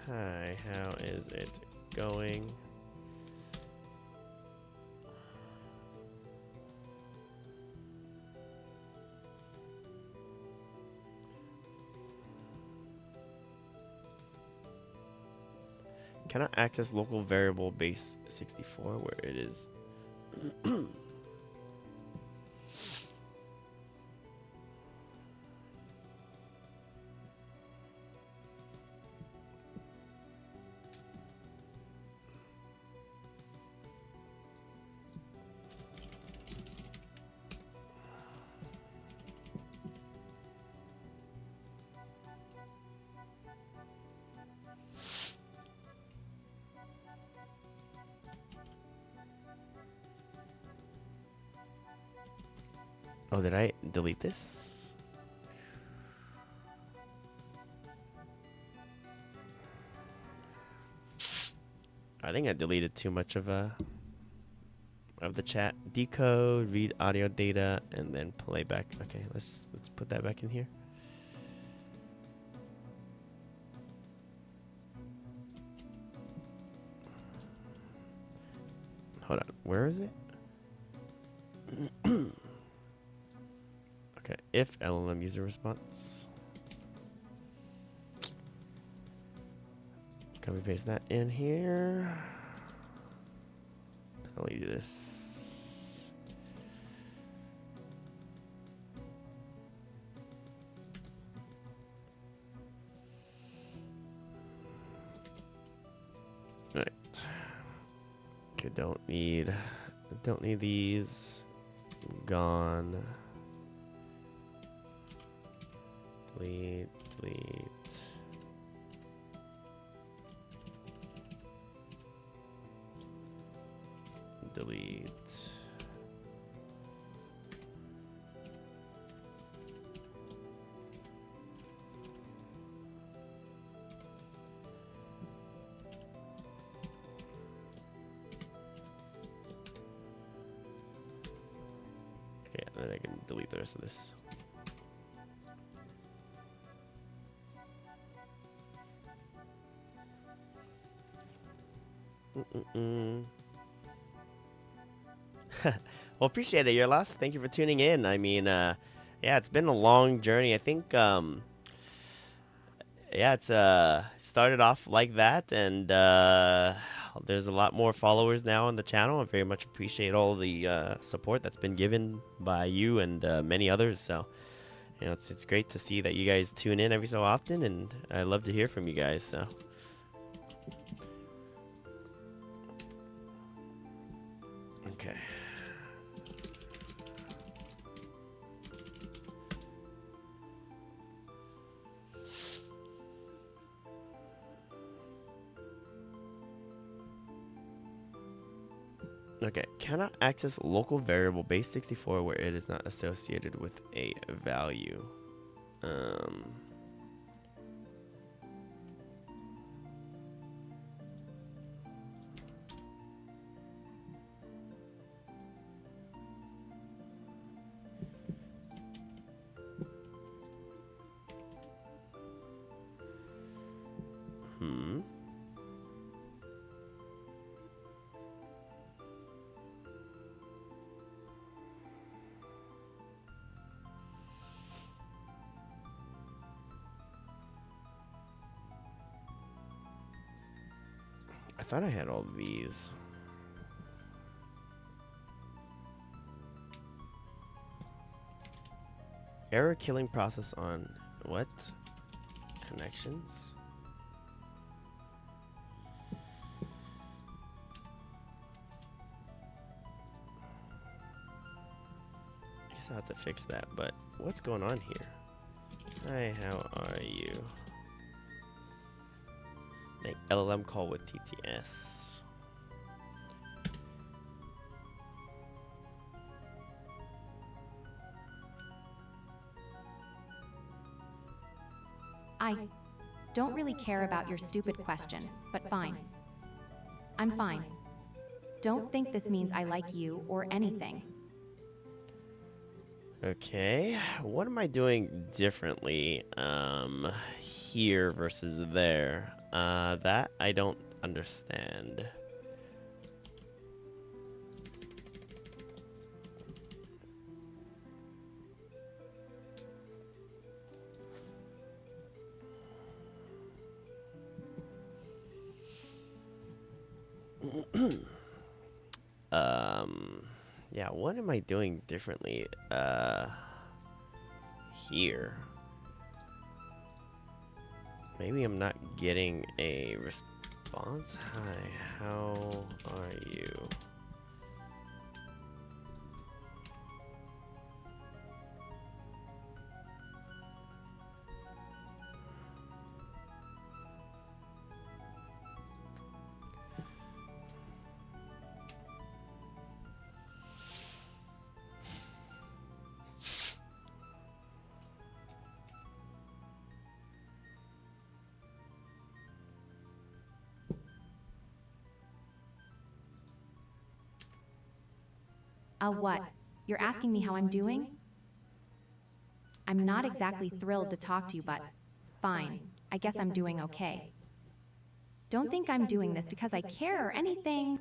Hi, how is it going? Cannot access local variable base 64 where it is. Oh, did I delete this? I think I deleted too much of the chat. Decode, read audio data, and then playback. Okay, let's put that back in here. Hold on, where is it? Okay, if LLM user response. Can we paste that in here? How do we do this? All right. Okay, don't need these. Gone. Delete. Delete. Okay, and then I can delete the rest of this. Well, appreciate it, your loss. Thank you for tuning in. I mean, yeah, it's been a long journey. I think, yeah, it's started off like that, and there's a lot more followers now on the channel. I very much appreciate all the support that's been given by you and many others. So, you know, it's great to see that you guys tune in every so often, and I love to hear from you guys. So. Okay. Okay, cannot access local variable base64 where it is not associated with a value. I thought I had all these. Error killing process on what? Connections? I guess I'll have to fix that, but what's going on here? Hi, how are you? Make LLM call with TTS. I don't really care about your stupid question, but fine. I'm fine. Don't think this means I like you or anything. Okay, what am I doing differently here versus there? That I don't understand. Yeah, what am I doing differently here? Maybe I'm not getting a response. Hi, how are you? What? You're asking me how I'm doing? I'm not exactly thrilled to talk to you, but fine. I guess I'm doing okay. Don't think I'm doing this because I care or anything.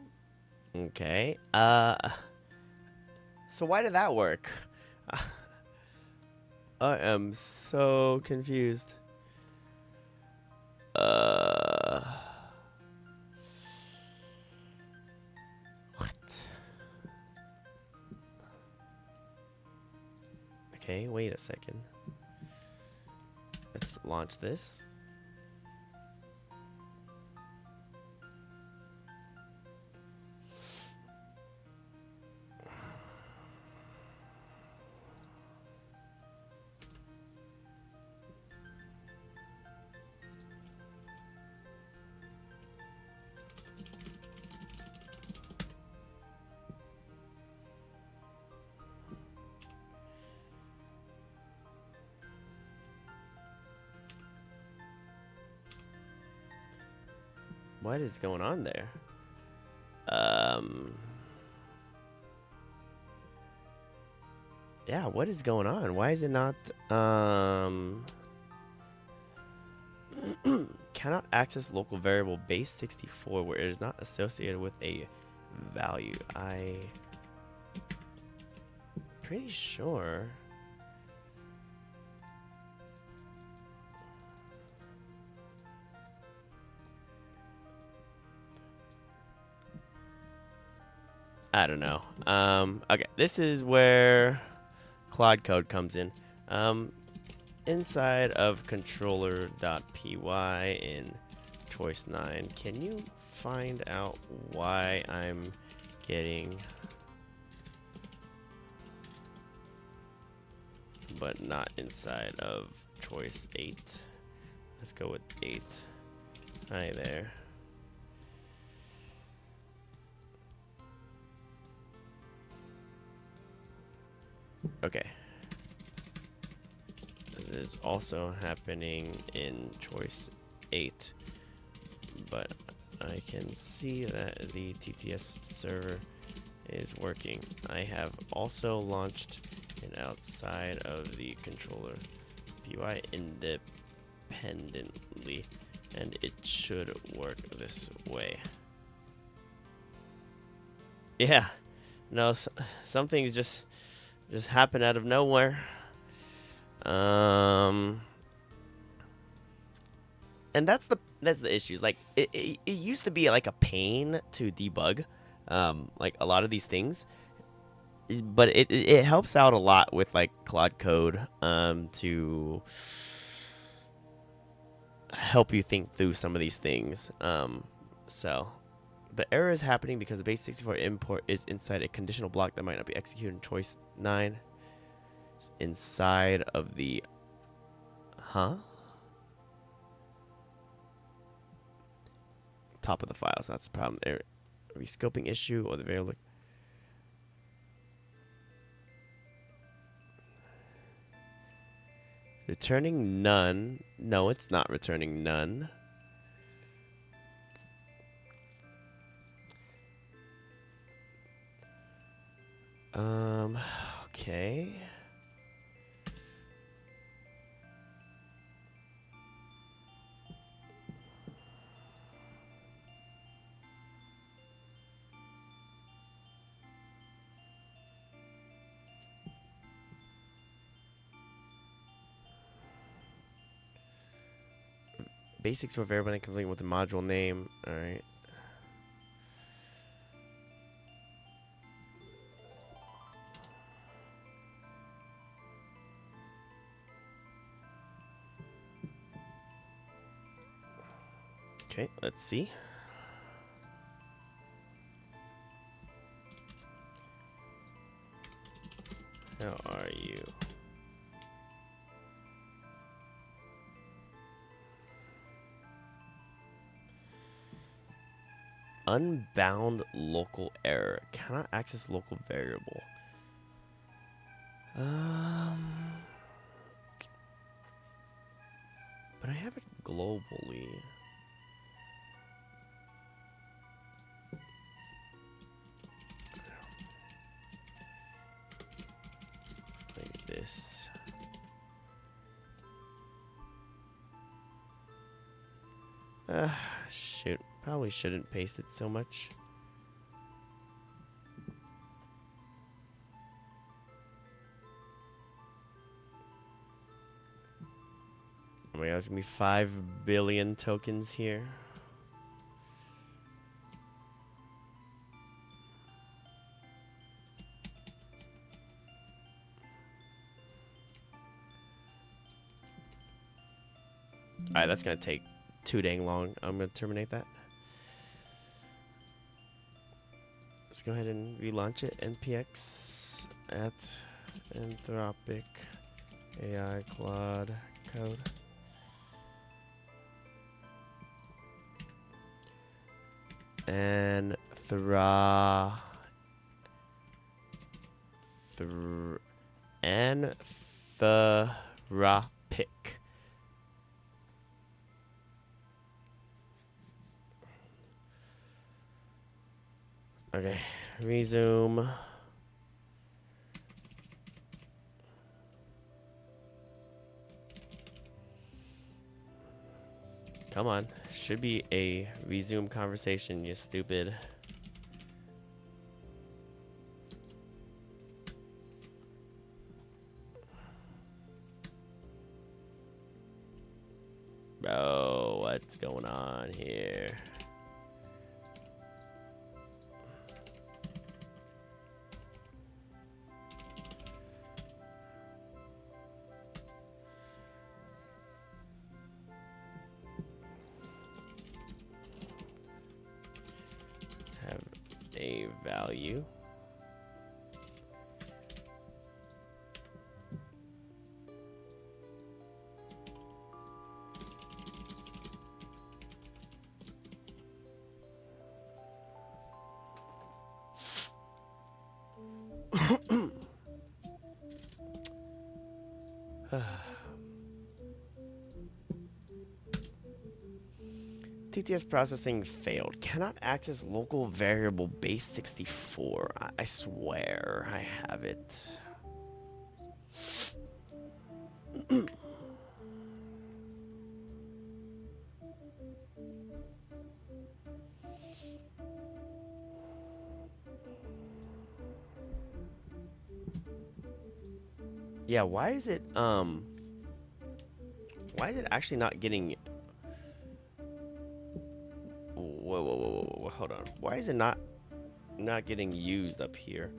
Okay. So why did that work? I am so confused. What? Okay, wait a second. Let's launch this. What is going on there? Yeah, what is going on? Why is it not, cannot access local variable base 64 where it is not associated with a value. Pretty sure. I don't know. Okay, this is where Claude code comes in. Inside of controller.py in choice 9, can you find out why I'm getting but not inside of choice 8? Let's go with 8. Hi there. Okay. This is also happening in choice 8, but I can see that the TTS server is working. I have also launched it outside of the controller PY independently, and it should work this way. Yeah, no, some things just happen out of nowhere. And that's the issues. Like it used to be like a pain to debug, like a lot of these things, but it helps out a lot with like Claude Code, to help you think through some of these things. So the error is happening because the base 64 import is inside a conditional block that might not be executed in choice 9. It's inside of the top of the files. That's the problem there. Rescoping issue or the variable. Returning none. No, it's not returning none. Okay. Basics for variable and complete with the module name. All right. Okay, let's see. How are you? Unbound local error. Cannot access local variable. But I have it globally. Shoot. Probably shouldn't paste it so much. Oh my god, there's gonna be 5 billion tokens here. Alright, that's gonna take too dang long. I'm gonna terminate that. Let's go ahead and relaunch it. npx at Anthropic AI Claude code. And Anthropic. Okay, resume. Come on, should be a resume conversation, you stupid. Bro, what's going on here? Have a value. TTS processing failed. Cannot access local variable base 64. I swear I have it. Yeah, why is it actually not getting whoa, hold on. Why is it not getting used up here?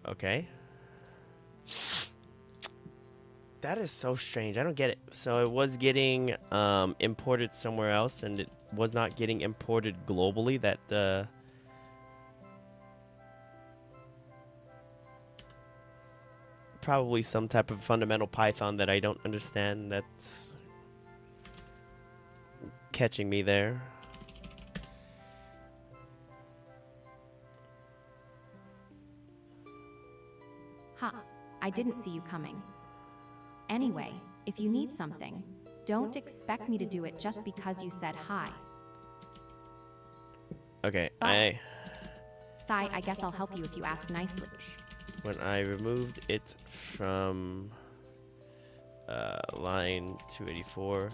Okay. That is so strange. I don't get it. So it was getting imported somewhere else, and it was not getting imported globally. That probably some type of fundamental Python that I don't understand that's catching me there. Ha, I didn't see you coming. Anyway, if you need something, don't expect me to do it just because you said hi. Okay, But, Sai, I guess I'll help you if you ask nicely. when I removed it from line 284,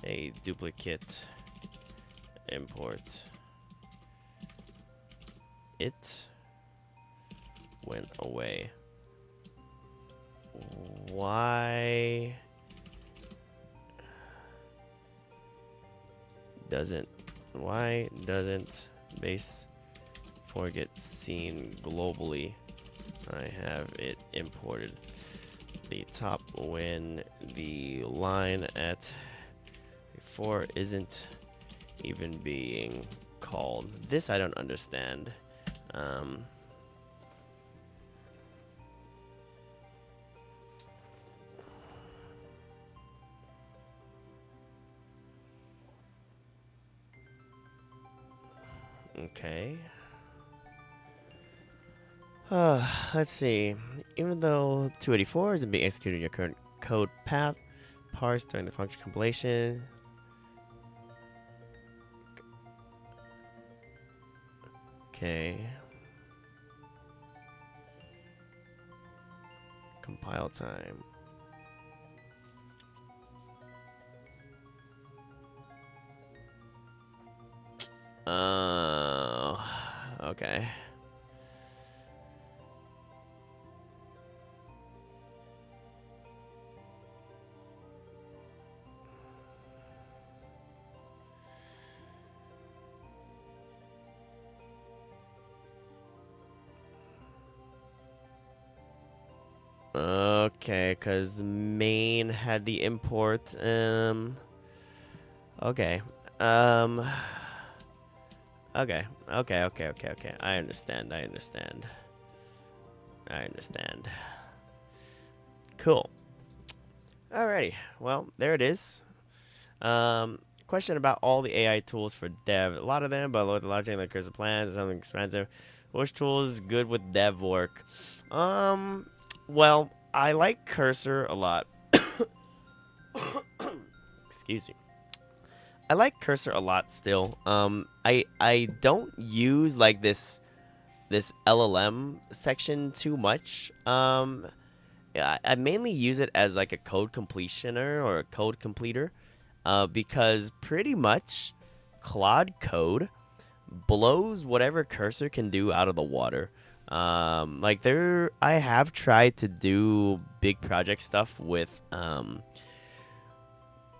a duplicate import, it went away. Why doesn't base 4 get seen globally? I have it imported the top when the line at 4 isn't even being called. This I don't understand. Okay. Let's see. Even though 284 isn't being executed in your current code path, parse during the function compilation. Okay. Compile time. Okay. Okay, because main had the import. Okay. Um. Okay. I understand. Cool. Alrighty. Well, there it is. Question about all the AI tools for dev. A lot of them, but a lot of things like cursor plans, something expensive. Which tool is good with dev work? Well, I like cursor a lot. Excuse me. I like cursor a lot still. I don't use like this LLM section too much. I mainly use it as like a code completioner or a code completer, because pretty much Claude Code blows whatever cursor can do out of the water. I have tried to do big project stuff with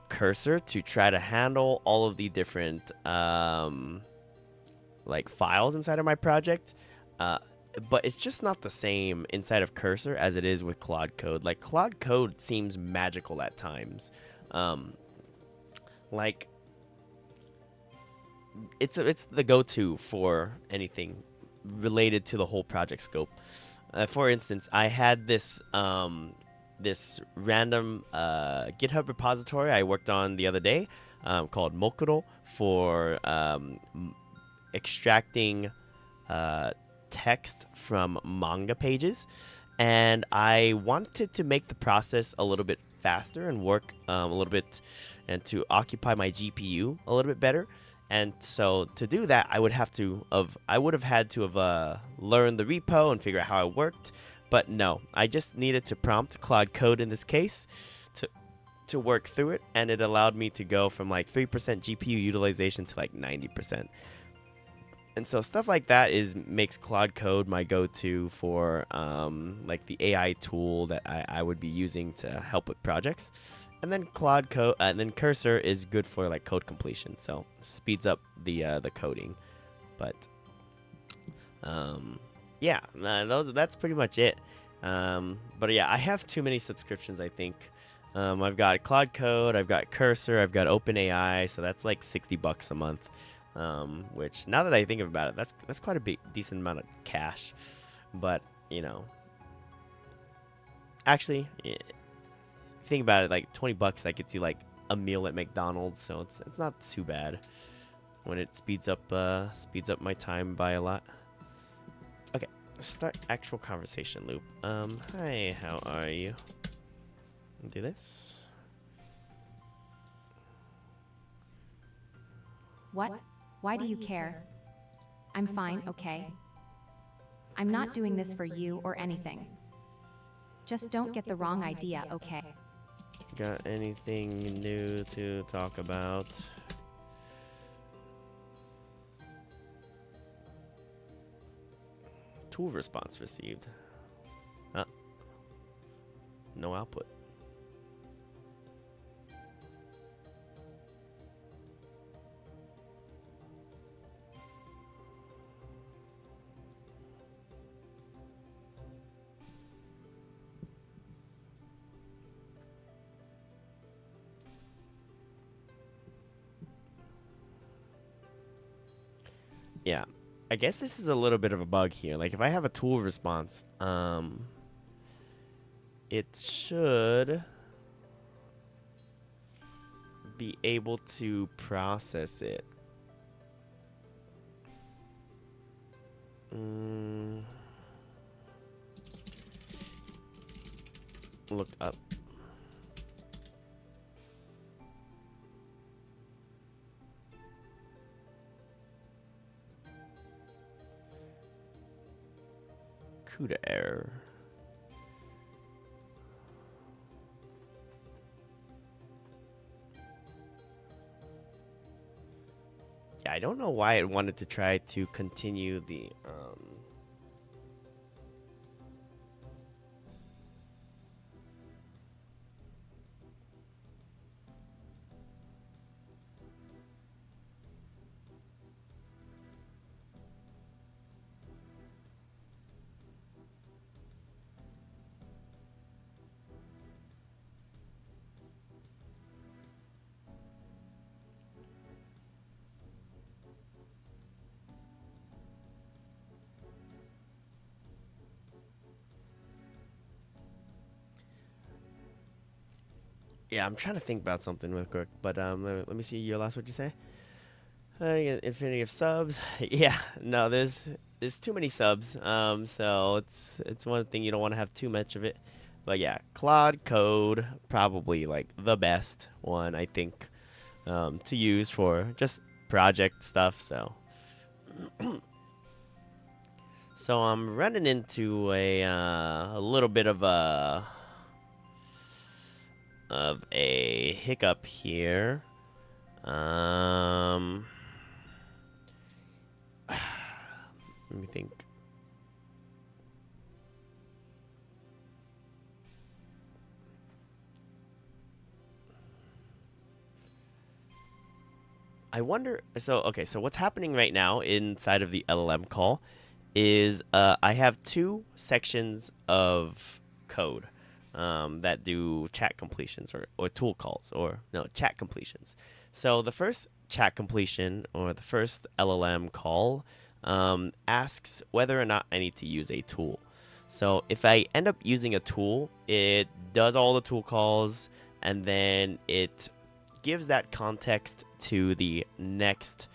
cursor to try to handle all of the different like files inside of my project. But it's just not the same inside of cursor as it is with Claude Code. Like Claude Code seems magical at times. Like it's the go-to for anything related to the whole project scope. For instance, I had this random GitHub repository I worked on the other day, called Mokuro, for extracting text from manga pages, and I wanted to make the process a little bit faster and work a little bit, and to occupy my GPU a little bit better. And so to do that, I would have had to have learned the repo and figure out how it worked. But no, I just needed to prompt Claude Code in this case to work through it, and it allowed me to go from like 3% GPU utilization to like 90%. And so stuff like that makes Claude Code my go-to for like the AI tool that I would be using to help with projects. And then Claude Code, and then Cursor is good for like code completion, so speeds up the coding. But yeah, that's pretty much it. But yeah, I have too many subscriptions, I think. I've got Claude Code, I've got Cursor, I've got OpenAI, so that's like $60 a month. Which, now that I think about it, that's quite a decent amount of cash. But actually, if you think about it, like $20 that gets you like a meal at McDonald's, so it's not too bad when it speeds up my time by a lot. Okay, let's start actual conversation loop. Hi, how are you? Do this. What? Why do you care? I'm fine, okay? I'm not doing this for you or anything. Just don't get the wrong idea, okay? Got anything new to talk about? Tool response received. No output. Yeah, I guess this is a little bit of a bug here. Like if I have a tool response, it should be able to process it. look up. CUDA error. Yeah, I don't know why it wanted to try to continue the yeah, I'm trying to think about something real quick, but let me see your last what you say. Infinity of subs. Yeah, no, there's too many subs. So it's one thing you don't want to have too much of it. But yeah, Claude Code probably like the best one I think to use for just project stuff. So I'm running into a little bit of a hiccup here. Let me think. I wonder. So okay. So what's happening right now inside of the LLM call is I have two sections of code that do chat completions or tool calls or no chat completions. So the first chat completion or the first LLM call asks whether or not I need to use a tool. So if I end up using a tool, it does all the tool calls and then it gives that context to the next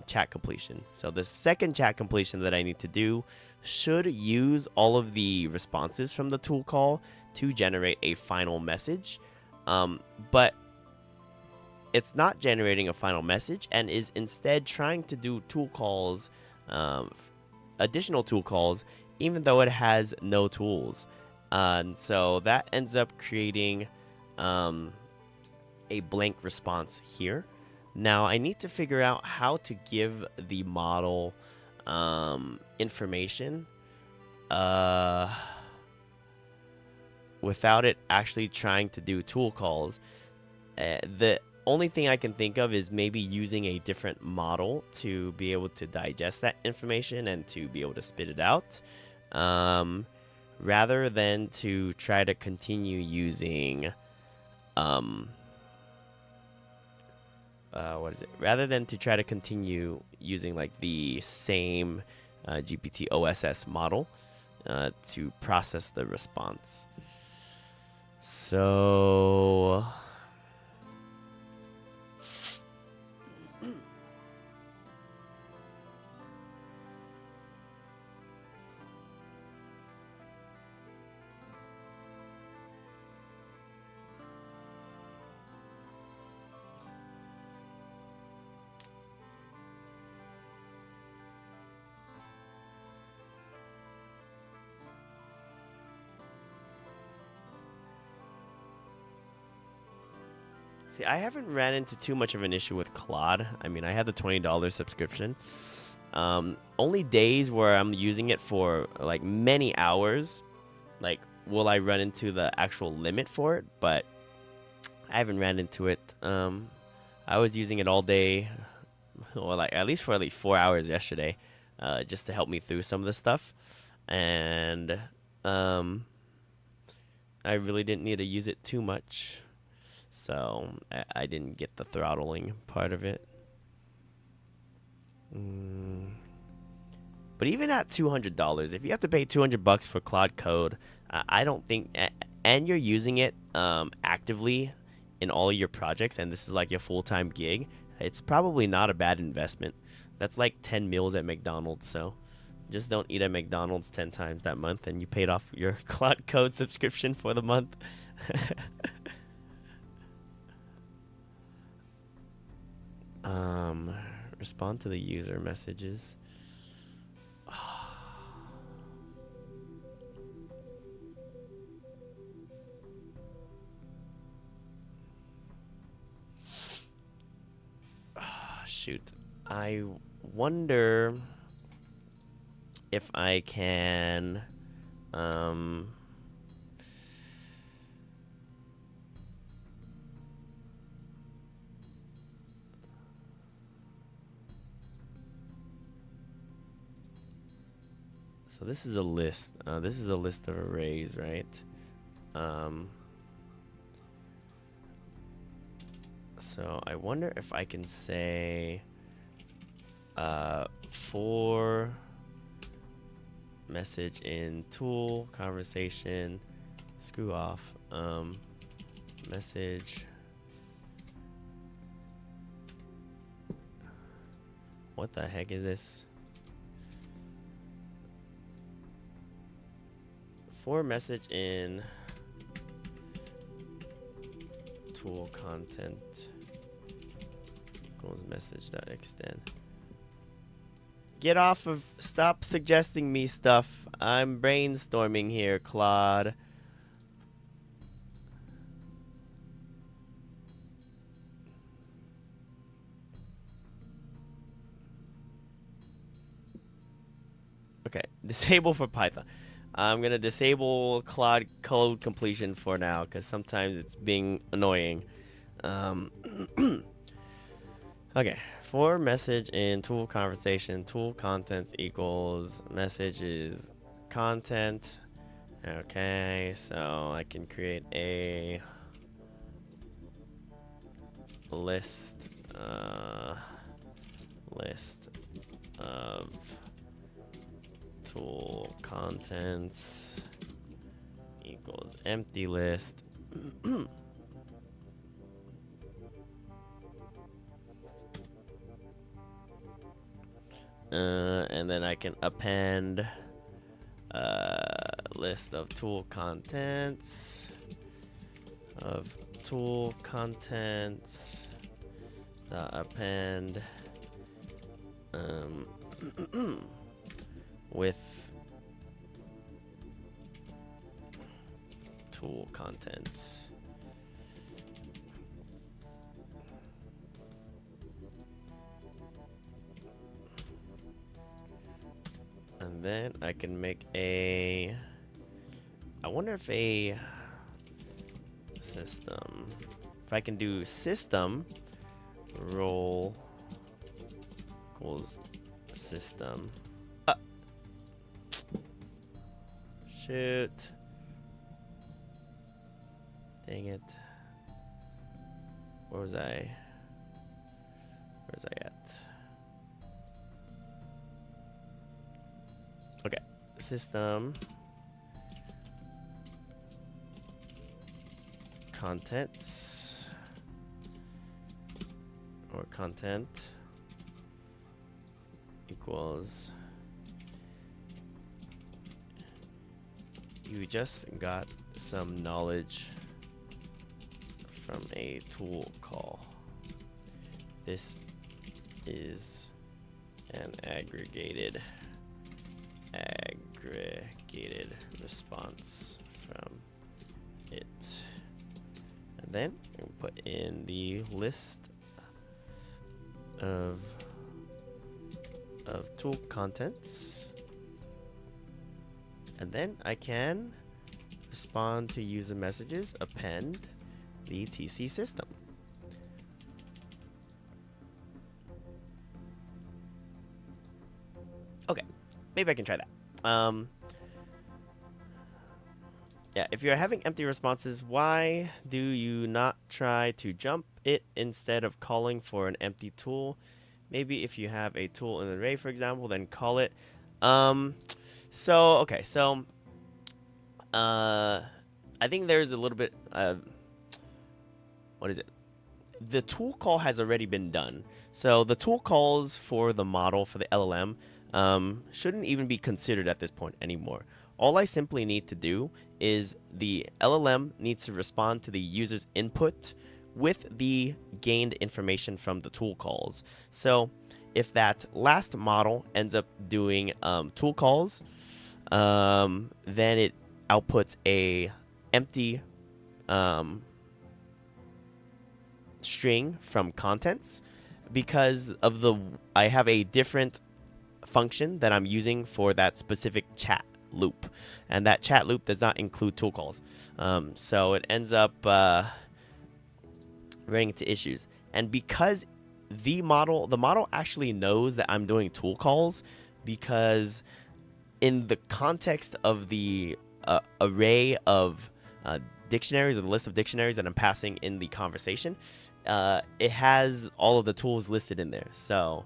chat completion. So the second chat completion that I need to do should use all of the responses from the tool call to generate a final message. But it's not generating a final message and is instead trying to do tool calls, additional tool calls, even though it has no tools. And so that ends up creating a blank response here. Now I need to figure out how to give the model information without it actually trying to do tool calls. The only thing I can think of is maybe using a different model to be able to digest that information and to be able to spit it out, rather than to try to continue using rather than to try to continue using like the same GPT OSS model to process the response. So see, I haven't ran into too much of an issue with Claude. I mean, I have the $20 subscription. Only days where I'm using it for like many hours, like will I run into the actual limit for it, but I haven't ran into it. I was using it all day, or like at least for at least 4 hours yesterday, just to help me through some of the stuff, and I really didn't need to use it too much. So I didn't get the throttling part of it. But even at $200, if you have to pay $200 for Claude Code, I don't think, and you're using it actively in all your projects, and this is like your full-time gig, it's probably not a bad investment. That's like 10 meals at McDonald's, so Just don't eat at McDonald's 10 times that month, and you paid off your Cloud Code subscription for the month. Respond to the user messages. Shoot. I wonder if I can so this is a list. This is a list of arrays, right? So I wonder if I can say for message in tool conversation, screw off, message. What the heck is this? For message in tool content equals message.extend. Get off of, stop suggesting me stuff. I'm brainstorming here, Claude. Okay, disable for Python. I'm gonna disable Claude code completion for now because sometimes it's being annoying. Okay, for message in tool conversation, tool contents equals messages content. Okay, so I can create a list of tool contents equals empty list. And then I can append list of tool contents append with tool contents. And then I can make a, I wonder if a system, if I can do system role equals system. Shoot. Dang it. Where was I? Where's I at? Okay. System. Contents. Or content equals. You just got some knowledge from a tool call. This is an aggregated response from it. And then we put in the list of tool contents. And then I can respond to user messages, append the TC system. Okay, maybe I can try that. Yeah, if you're having empty responses, why do you not try to jump it instead of calling for an empty tool? Maybe if you have a tool in an array, for example, then call it. So I think there's a little bit what is it? The tool call has already been done. So the tool calls for the model for the LLM, shouldn't even be considered at this point anymore. All I simply need to do is the LLM needs to respond to the user's input with the gained information from the tool calls. So if that last model ends up doing tool calls, then it outputs a empty string from contents because of I have a different function that I'm using for that specific chat loop, and that chat loop does not include tool calls. So it ends up running into issues. And because the model actually knows that I'm doing tool calls, because in the context of the array of dictionaries, or the list of dictionaries that I'm passing in the conversation, it has all of the tools listed in there. So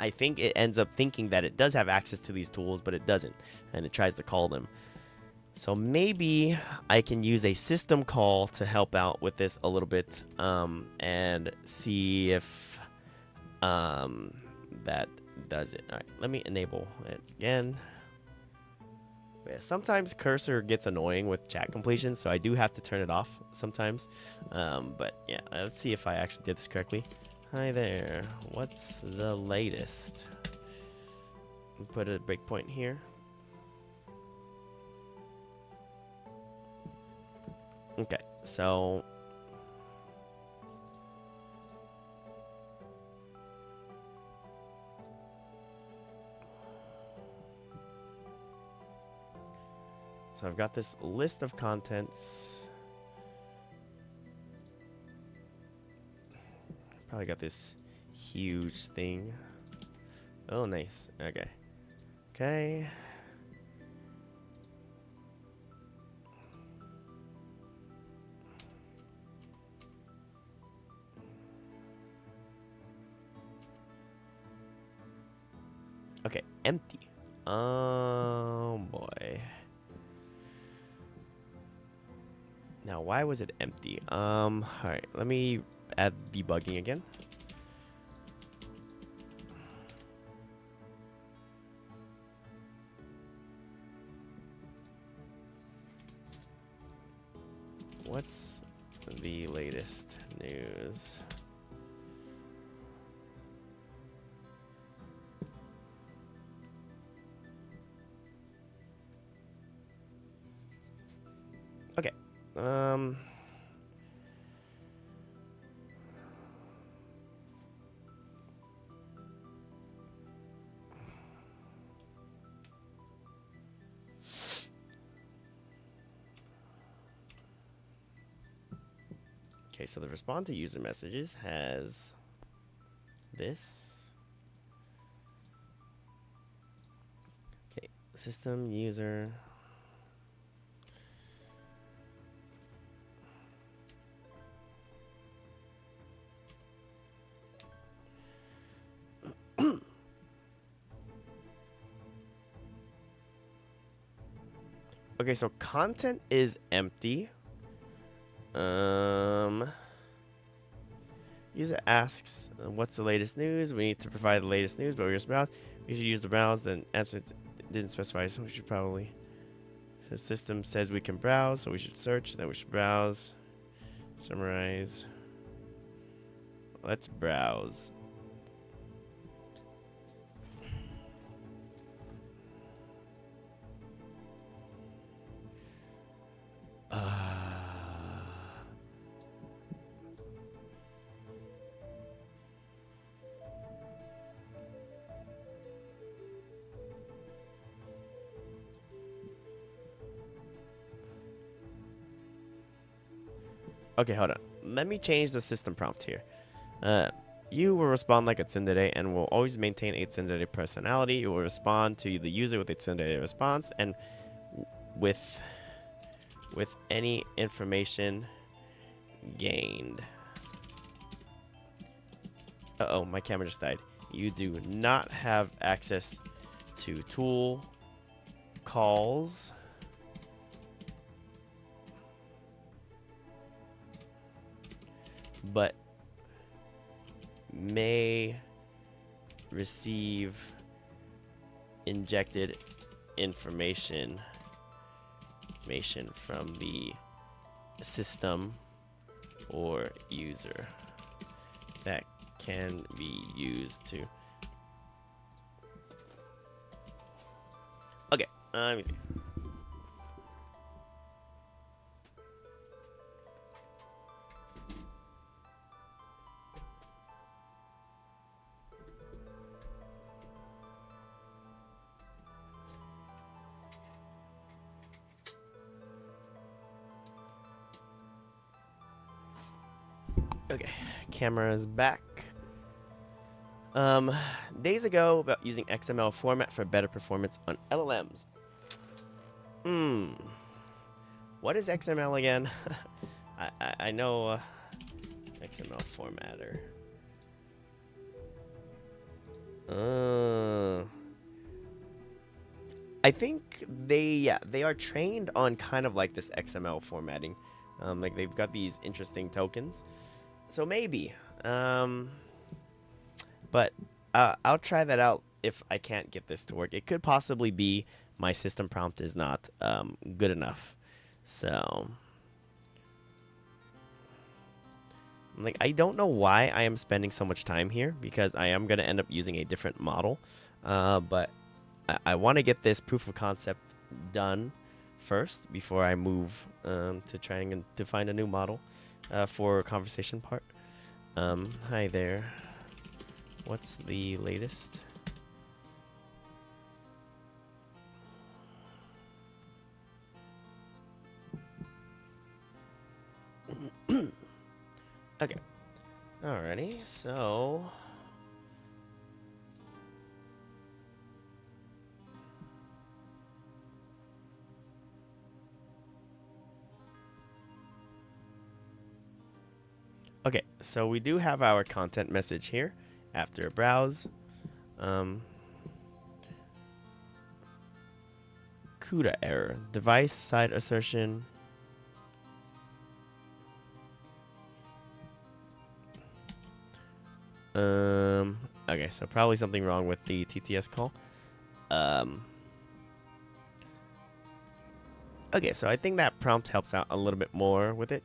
I think it ends up thinking that it does have access to these tools, but it doesn't, and it tries to call them. So maybe I can use a system call to help out with this a little bit, and see if that does it. All right, let me enable it again. Yeah, sometimes cursor gets annoying with chat completion, so I do have to turn it off sometimes. But yeah, let's see if I actually did this correctly. Hi there, what's the latest? Put a breakpoint here. Okay, so I've got this list of contents. Probably got this huge thing. Oh, nice. Okay. Okay. Okay, empty. Oh boy. Now, why was it empty? All right, let me add debugging again. What's the latest news? Okay. Okay, so the respond to user messages has this. Okay, system user. Okay, so content is empty. User asks, what's the latest news? We need to provide the latest news, but we just browse. We should use the browse, then answer didn't specify, so we should probably. The system says we can browse, so we should search, then we should browse. Summarize. Let's browse. Okay, hold on. Let me change the system prompt here. You will respond like a tsundere and will always maintain a tsundere personality. You will respond to the user with a tsundere response and with any information gained. Uh-oh, my camera just died. You do not have access to tool calls. But may receive injected information from the system or user that can be used to. Okay, let me see. Okay, camera's back. Days ago about using XML format for better performance on LLMs. What is XML again? I know XML formatter. I think they are trained on kind of like this XML formatting. Like they've got these interesting tokens. So maybe. But I'll try that out if I can't get this to work. It could possibly be my system prompt is not good enough. So, like, I don't know why I am spending so much time here because I am going to end up using a different model. But I want to get this proof of concept done first before I move to trying to find a new model for conversation part. Hi there. What's the latest? Okay. Alrighty, so okay, so we do have our content message here after a browse. CUDA error. Device side assertion. Okay, so probably something wrong with the TTS call. Okay, so I think that prompt helps out a little bit more with it.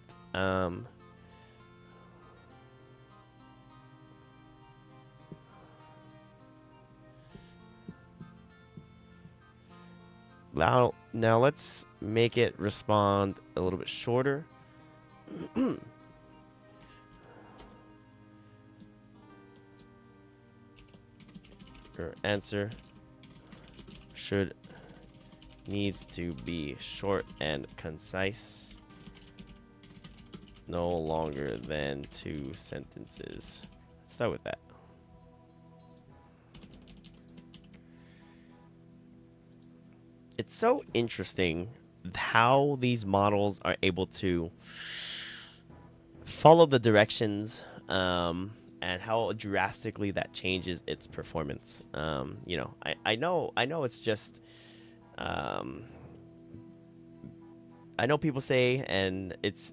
Now let's make it respond a little bit shorter. Your answer needs to be short and concise, no longer than 2 sentences. Let's start with that. It's so interesting how these models are able to follow the directions and how drastically that changes its performance. You know, I know it's just I know people say and it's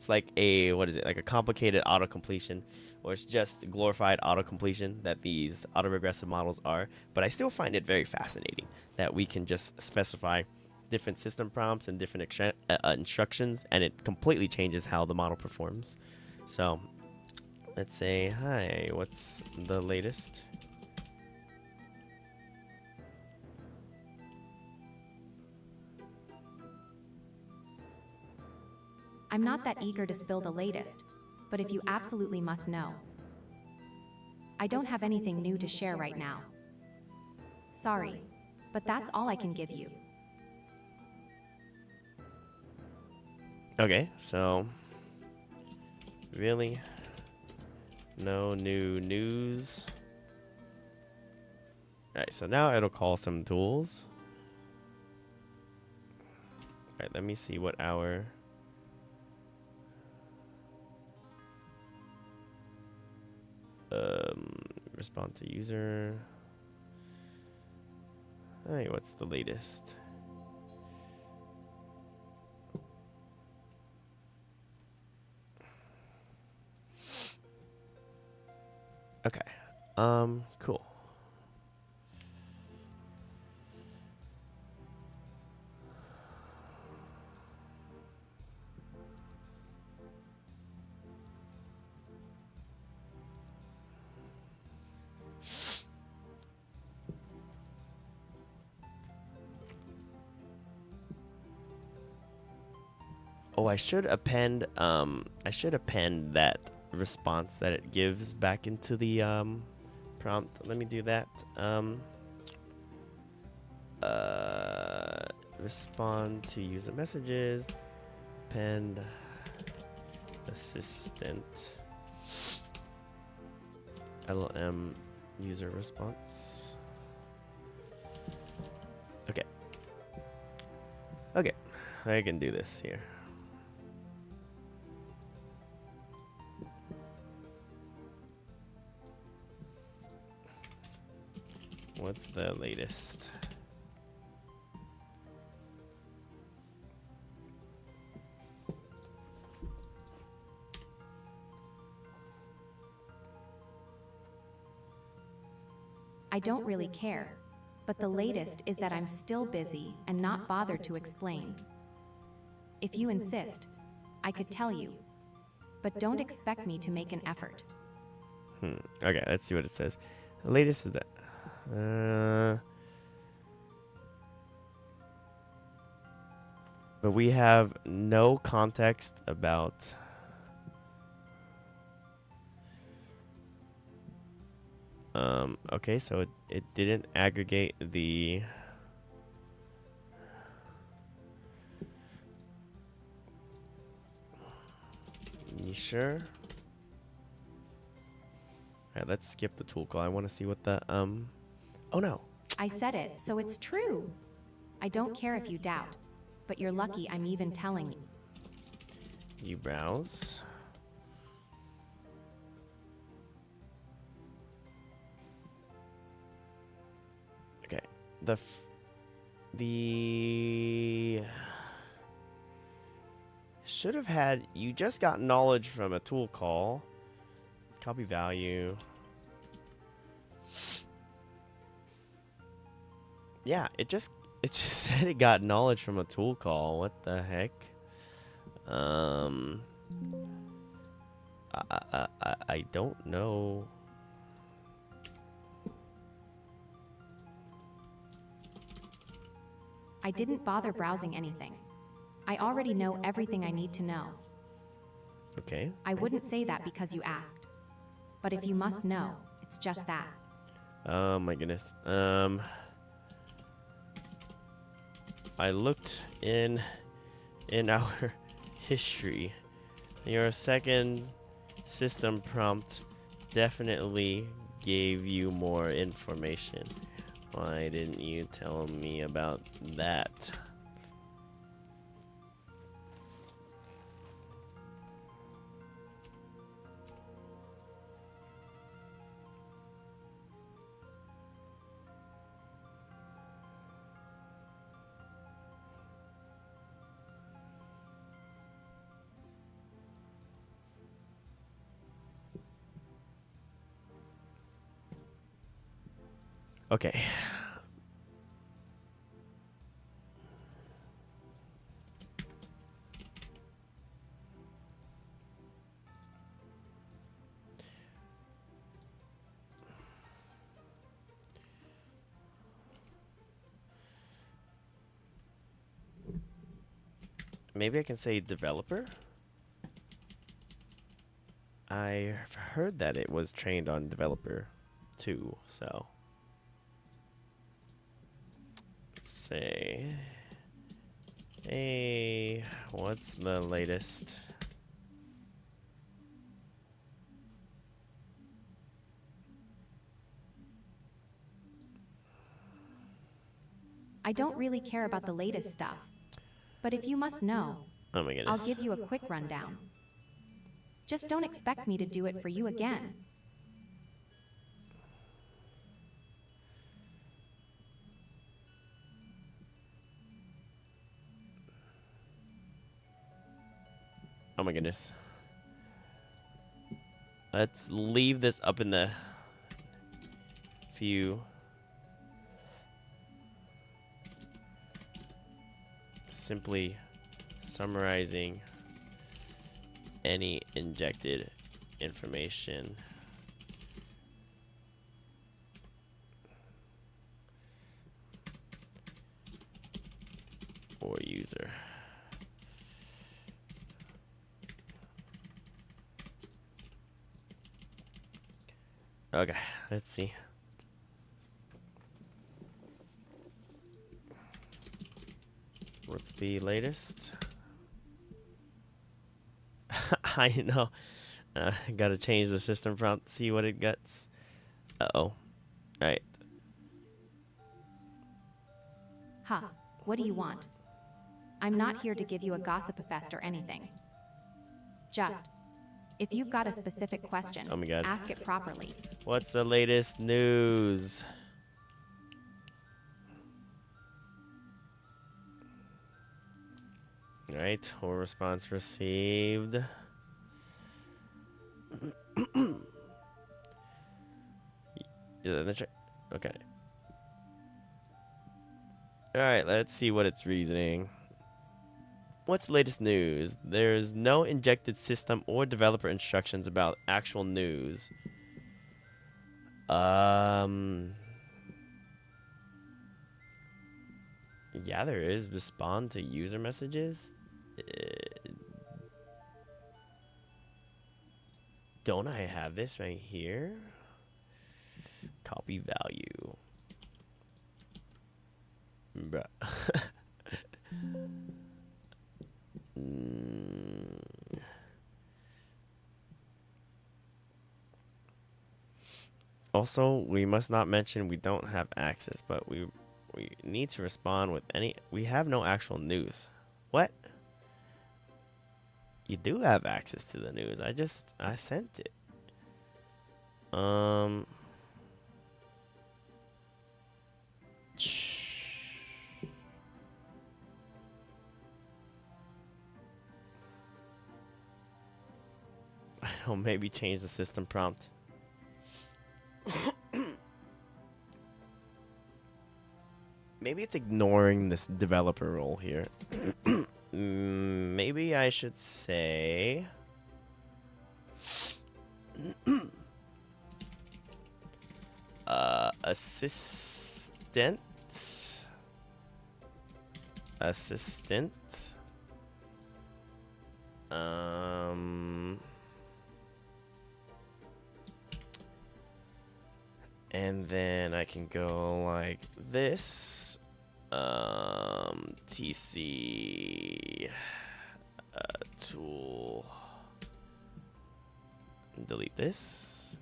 like a like a complicated auto completion, or it's just glorified auto completion that these autoregressive models are, but I still find it very fascinating that we can just specify different system prompts and different instructions, and it completely changes how the model performs. So let's say, hi, what's the latest? I'm not that eager to spill the latest, but if you absolutely must know, I don't have anything new to share right now. Sorry, but that's all I can give you. Okay, so really no new news. Alright, so now it'll call some tools. Alright, let me see what our respond to user. Hey, what's the latest? Okay. Cool. Oh, I should append that response that it gives back into the prompt. Let me do that. Respond to user messages, append assistant LLM user response. Okay. Okay, I can do this here. What's the latest? I don't really care. But the latest is that I'm still busy and not bothered to explain. If you insist, I could tell you. But don't expect me to make an effort. Okay, let's see what it says. The latest is that. But we have no context about. Okay, so it didn't aggregate the. You sure? Alright, let's skip the tool call. I want to see what the Oh no. I said it, so it's true. I don't care if you doubt, but you're lucky I'm even telling you. You browse. Okay. The should have had, you just got knowledge from a tool call. Copy value. Yeah, it just said it got knowledge from a tool call. What the heck? I don't know. I didn't bother browsing anything. I already know everything I need to know. Okay. I wouldn't say that because you asked. But if you must know, it's just that. Oh my goodness. I looked in our history. Your second system prompt definitely gave you more information. Why didn't you tell me about that? Okay. Maybe I can say developer. I've heard that it was trained on developer too, so let's say, hey, what's the latest? I don't really care about the latest stuff. But if you must know, Oh my goodness. I'll give you a quick rundown. Just don't expect me to do it for you again. Oh my goodness. Let's leave this up in the few simply summarizing any injected information or user. Okay, let's see. What's the latest? I know. Gotta change the system prompt to see what it gets. Uh-oh. Alright. Huh, what do you want? I'm not here to give you a gossip fest or anything. Just, if you've got a specific question, Oh my god. ask it properly. What's the latest news? Alright, whole response received. Okay. Alright, let's see what it's reasoning. What's the latest news? There's no injected system or developer instructions about actual news. Yeah, there is. Respond to user messages. Don't I have this right here? Copy value. Bruh. Also, we must not mention we don't have access, but we need to respond with any. We have no actual news. What? You do have access to the news. I sent it. I don't know, maybe change the system prompt. Maybe it's ignoring this developer role here. Maybe I should say assistant and then I can go like this. TC tool. Delete this.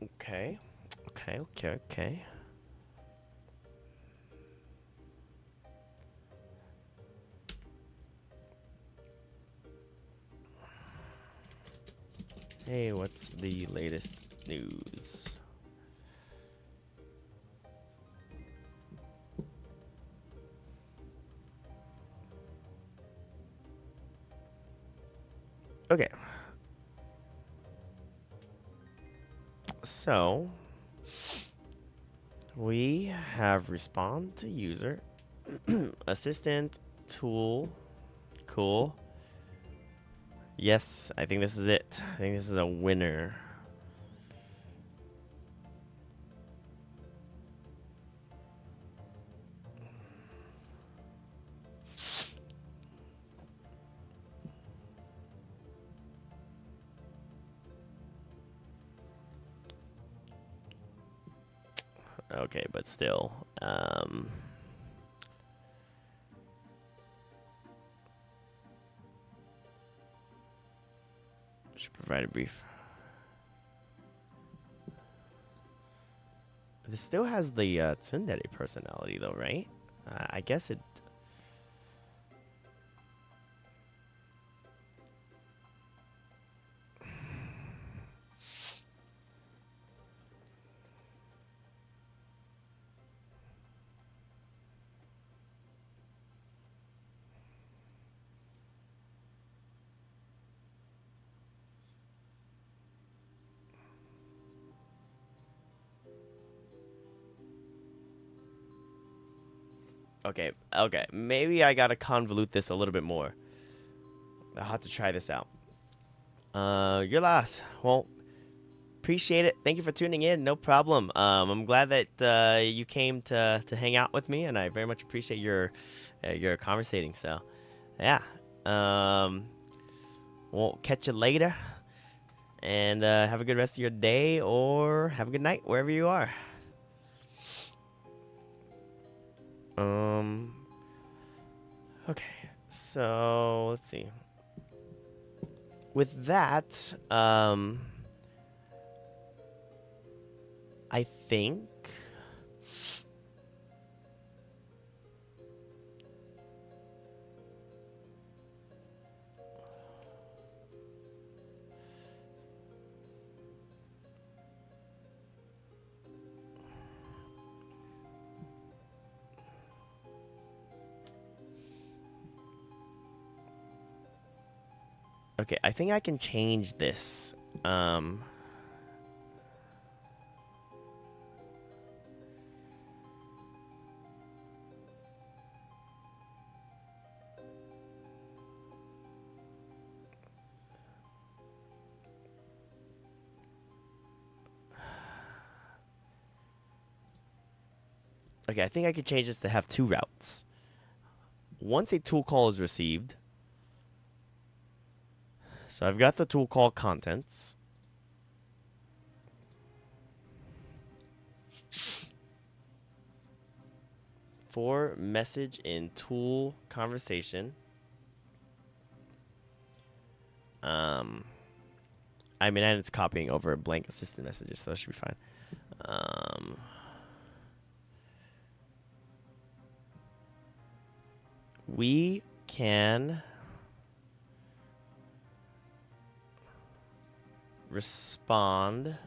Okay. Okay. Hey, what's the latest news? Okay. So, we have respond to user, assistant, tool, cool. Yes, I think this is it. I think this is a winner. Okay, but still, should provide a brief. This still has the tsundere personality, though, right? I guess it. Okay, okay. Maybe I gotta convolute this a little bit more. I'll have to try this out. You're last. Well, appreciate it. Thank you for tuning in. No problem. I'm glad that you came to hang out with me, and I very much appreciate your conversating. So, yeah. Um, we'll catch you later, and have a good rest of your day, or have a good night wherever you are. Um. Okay. So let's see. With that, I think. Okay, I think I can change this. Okay, I think I can change this to have two routes. Once a tool call is received, so I've got the tool call contents. For message in tool conversation. I mean, and it's copying over blank assistant messages, so that should be fine. We can respond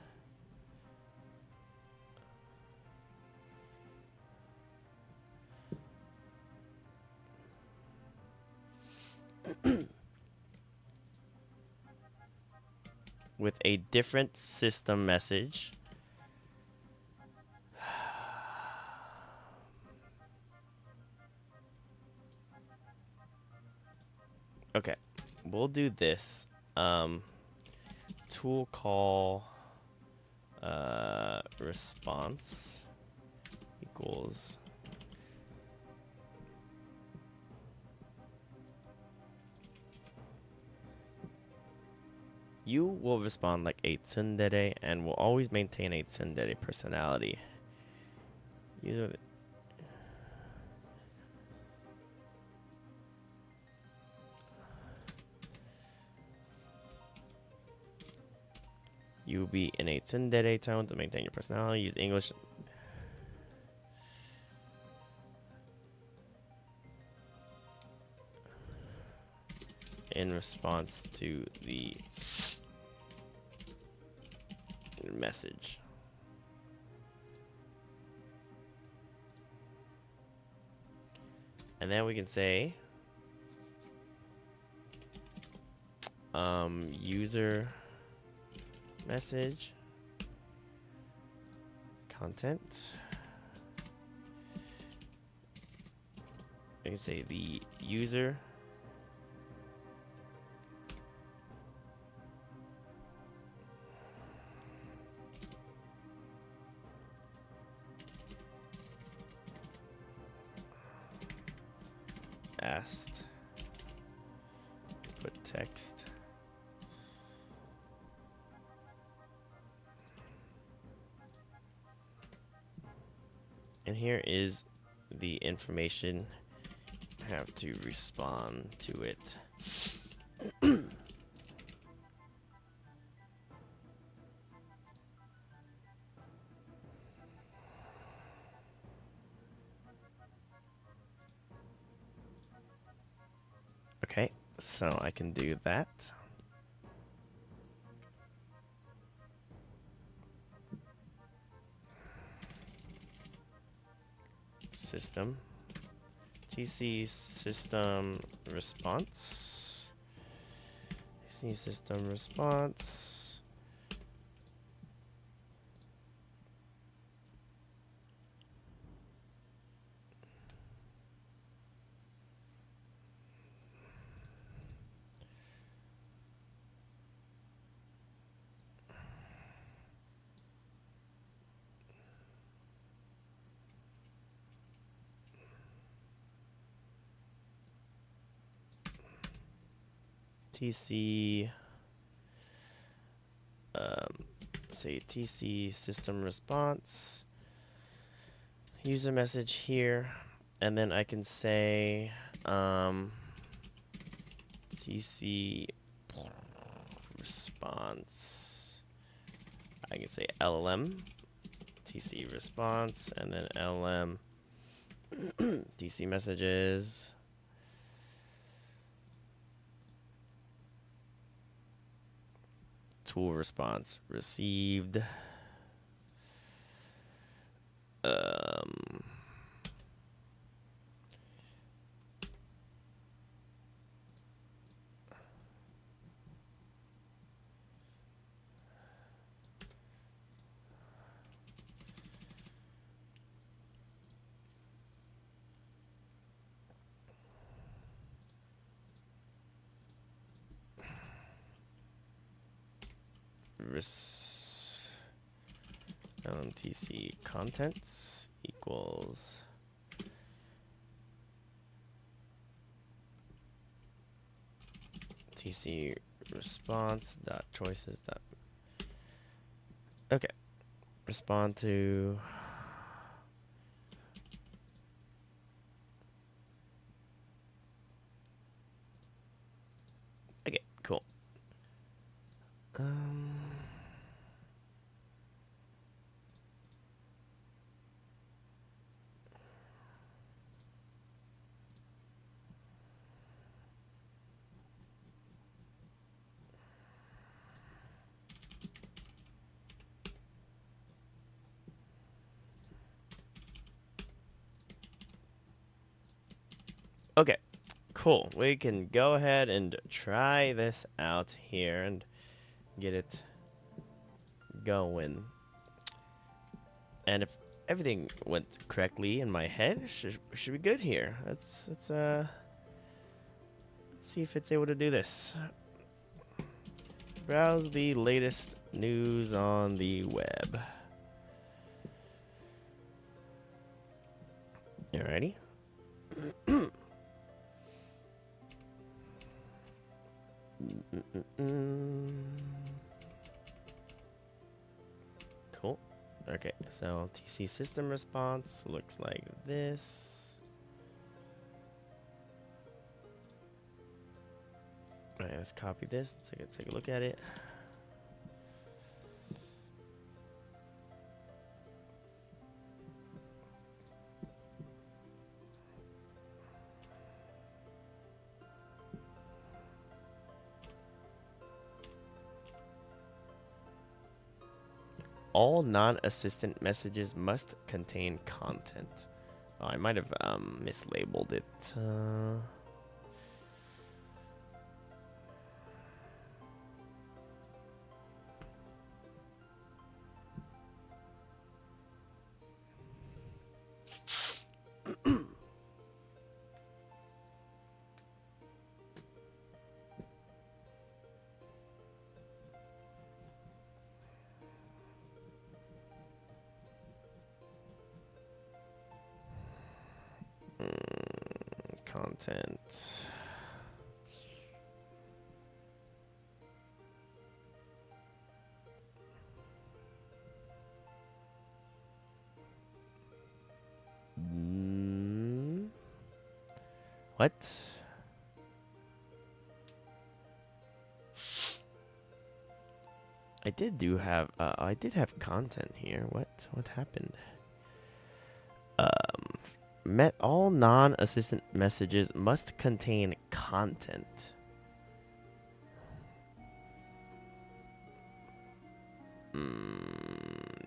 with a different system message. Okay, we'll do this. Tool call response equals you will respond like a tsundere and will always maintain a tsundere personality. User you will be in a tsundere tone to maintain your personality. Use English. In response to the message. And then we can say user message content. We can say the user asked put text and here is the information. I have to respond to it. Okay, so I can do that. System TC system response. TC system response. TC, say TC system response, user message here, and then I can say TC response. I can say LLM, TC response, and then LLM, TC messages. Tool response received. TC contents equals TC response dot choices dot. Okay, respond to. Okay, cool. Okay, cool. We can go ahead and try this out here and get it going. And if everything went correctly in my head, should be good here. Let's see if it's able to do this. Browse the latest news on the web. Alrighty. Cool. Okay, so TC system response looks like this. Alright, let's copy this. Take a look at it. All non-assistant messages must contain content. Oh, I might have mislabeled it. Content. What? I did have content here. What happened? Met all non-assistant messages must contain content.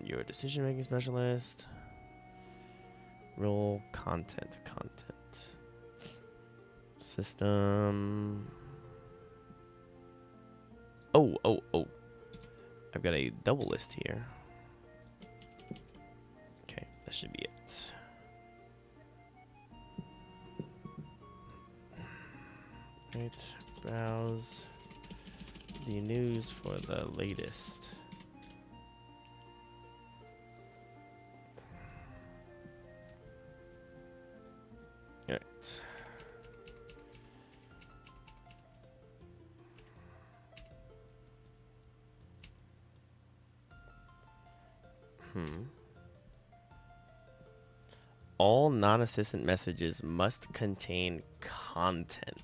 Your decision-making specialist. Role content. System. Oh. I've got a double list here. Okay, that should be it. Right, browse the news for the latest. All right. All non-assistant messages must contain content.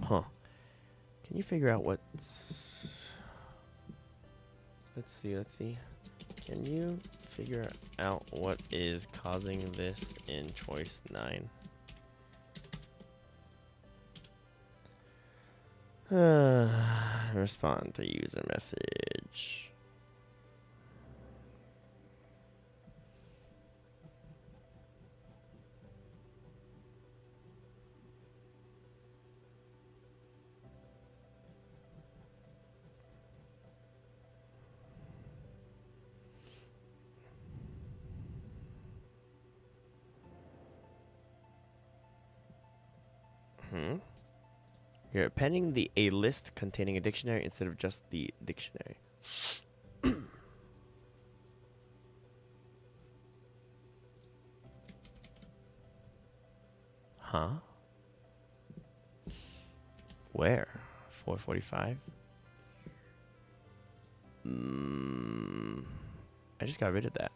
Huh. Can you figure out what's... Let's see. Can you figure out what is causing this in choice 9? Respond to user message. You're appending a list containing a dictionary instead of just the dictionary. Huh? Where? 445? I just got rid of that.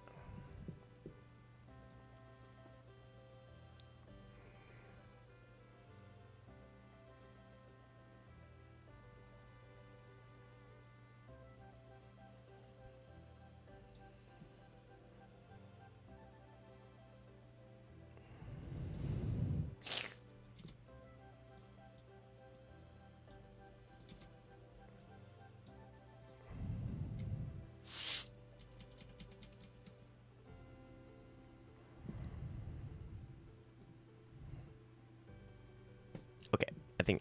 Okay,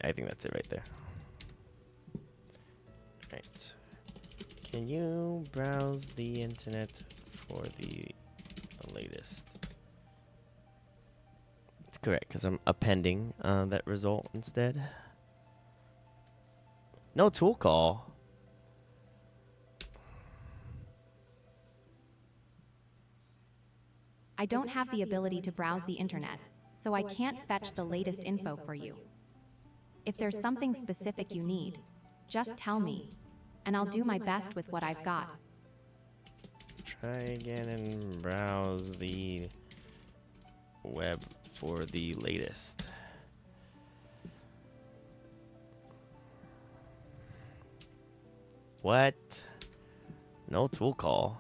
I think that's it right there. Right. Can you browse the internet for the latest? It's correct because I'm appending that result instead. No tool call. I don't have the ability to browse the internet, so I can't fetch the latest info for you. If there's something specific you need, just tell me, and I'll do my best with what I've got. Try again and browse the web for the latest. What? No tool call.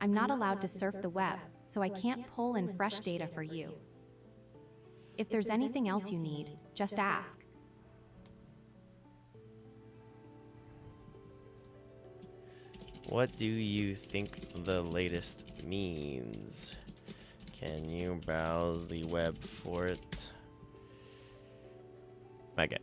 I'm not allowed to surf the web, so I can't pull in fresh data for you. If there's anything else you need, just ask. What do you think the latest means? Can you browse the web for it? Okay.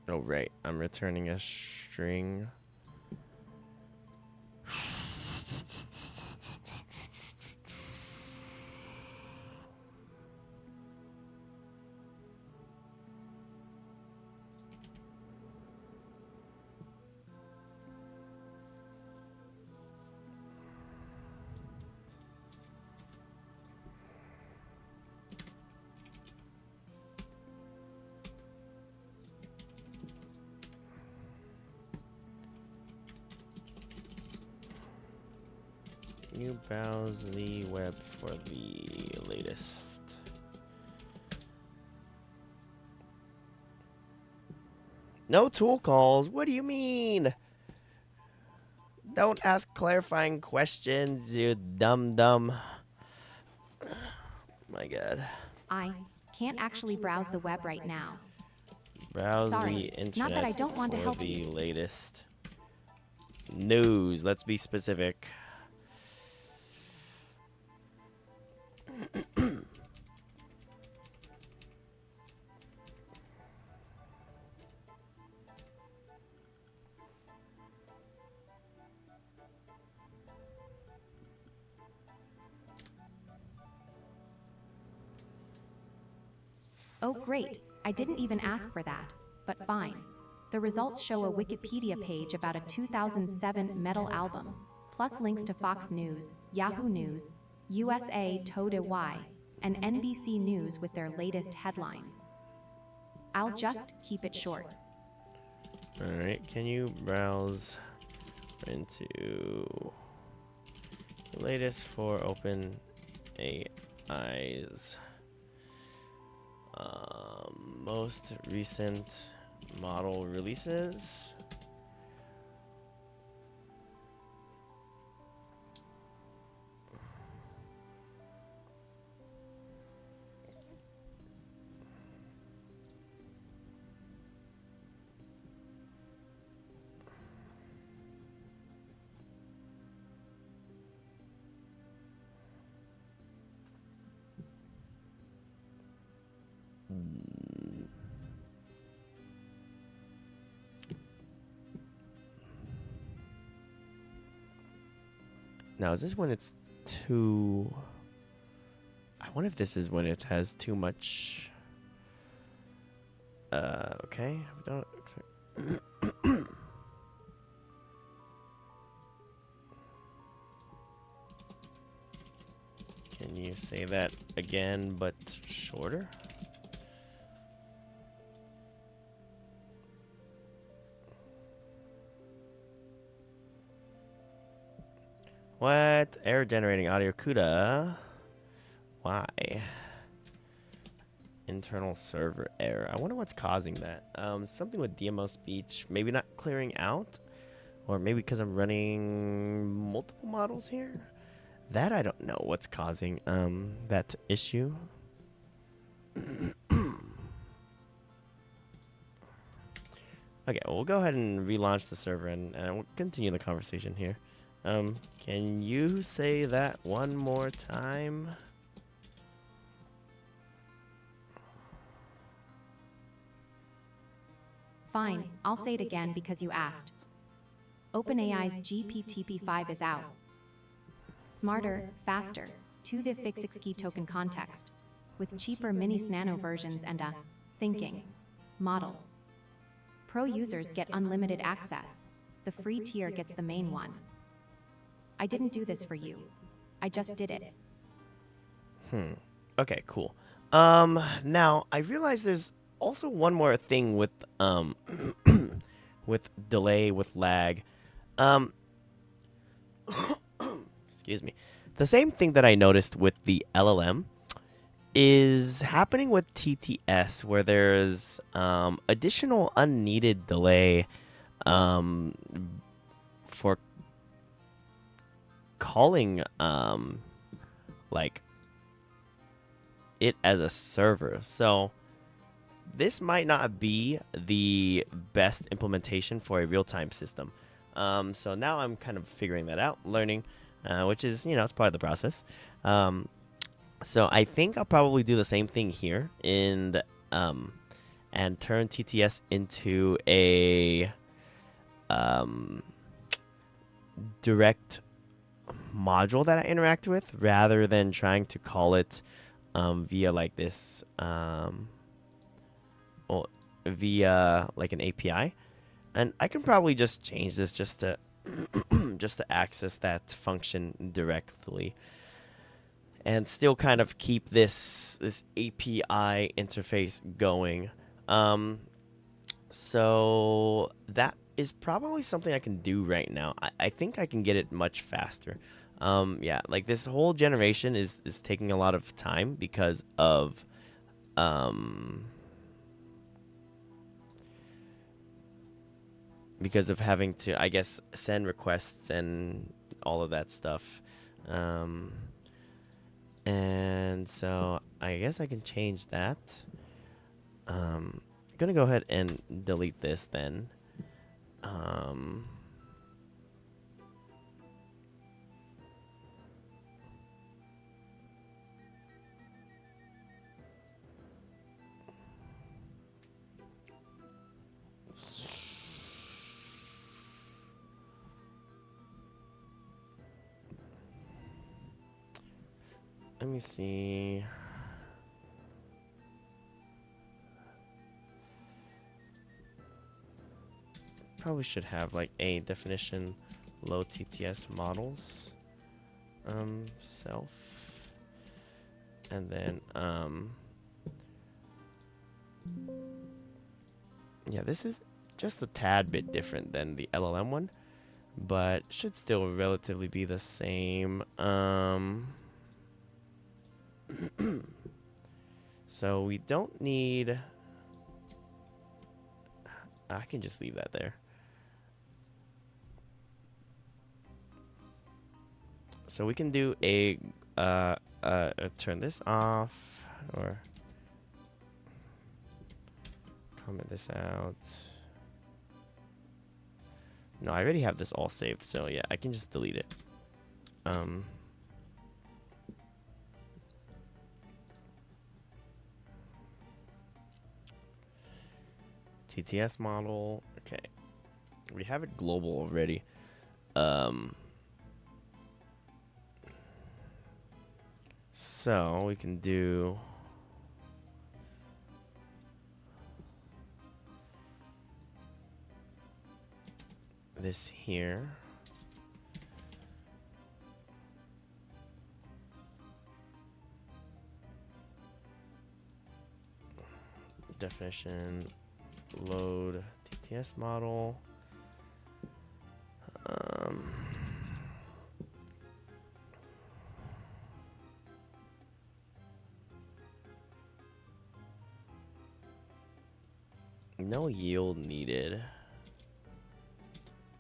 Oh, right. I'm returning a string. You browse the web for the latest. No tool calls? What do you mean? Don't ask clarifying questions, you dumb. My God. I can't actually browse the web right now. Browse the Sorry, internet not that I don't want to for help the you. latest news. Let's be specific. Oh great, I didn't even ask for that, but fine. The results show a Wikipedia page about a 2007 metal album, plus links to Fox News, Yahoo News, USA Today, and NBC News with their latest headlines. I'll just keep it short. Alright, can you browse into the latest for open AI's most recent model releases? Now, is this when it's too... I wonder if this is when it has too much... okay. We don't... Can you say that again, but shorter? What? Error generating audio CUDA. Why? Internal server error. I wonder what's causing that. Something with DMO speech. Maybe not clearing out. Or maybe because I'm running multiple models here. That I don't know what's causing that issue. Okay, well, we'll go ahead and relaunch the server and we'll continue the conversation here. Can you say that one more time? Fine, I'll say it again because you asked. OpenAI's GPT-5 is out. Smarter, faster, to the fixed key token context, with cheaper mini nano versions and a thinking model. Pro users get unlimited access. The free tier gets the main one. I didn't do this for you. I just did it. Okay, cool. Now I realize there's also one more thing with with delay, with lag. Excuse me. The same thing that I noticed with the LLM is happening with TTS, where there's additional unneeded delay for calling like it as a server. So this might not be the best implementation for a real-time system. So now I'm kind of figuring that out, learning, which is, you know, it's part of the process. So I think I'll probably do the same thing here and turn TTS into a direct module that I interact with, rather than trying to call it via like this, via like an API. And I can probably just change this just to just to access that function directly, and still kind of keep this API interface going. So that is probably something I can do right now. I think I can get it much faster. Yeah, like this whole generation is taking a lot of time because of having to, I guess, send requests and all of that stuff. And so I guess I can change that. gonna go ahead and delete this then. Let me see. Probably should have like a definition low TTS models self, and then yeah, this is just a tad bit different than the LLM one, but should still relatively be the same. So we don't need, I can just leave that there. So we can do a turn this off, or comment this out. No, I already have this all saved, so yeah, I can just delete it. TTS model, okay. We have it global already. So we can do this here. Definition, load TTS model. No yield needed.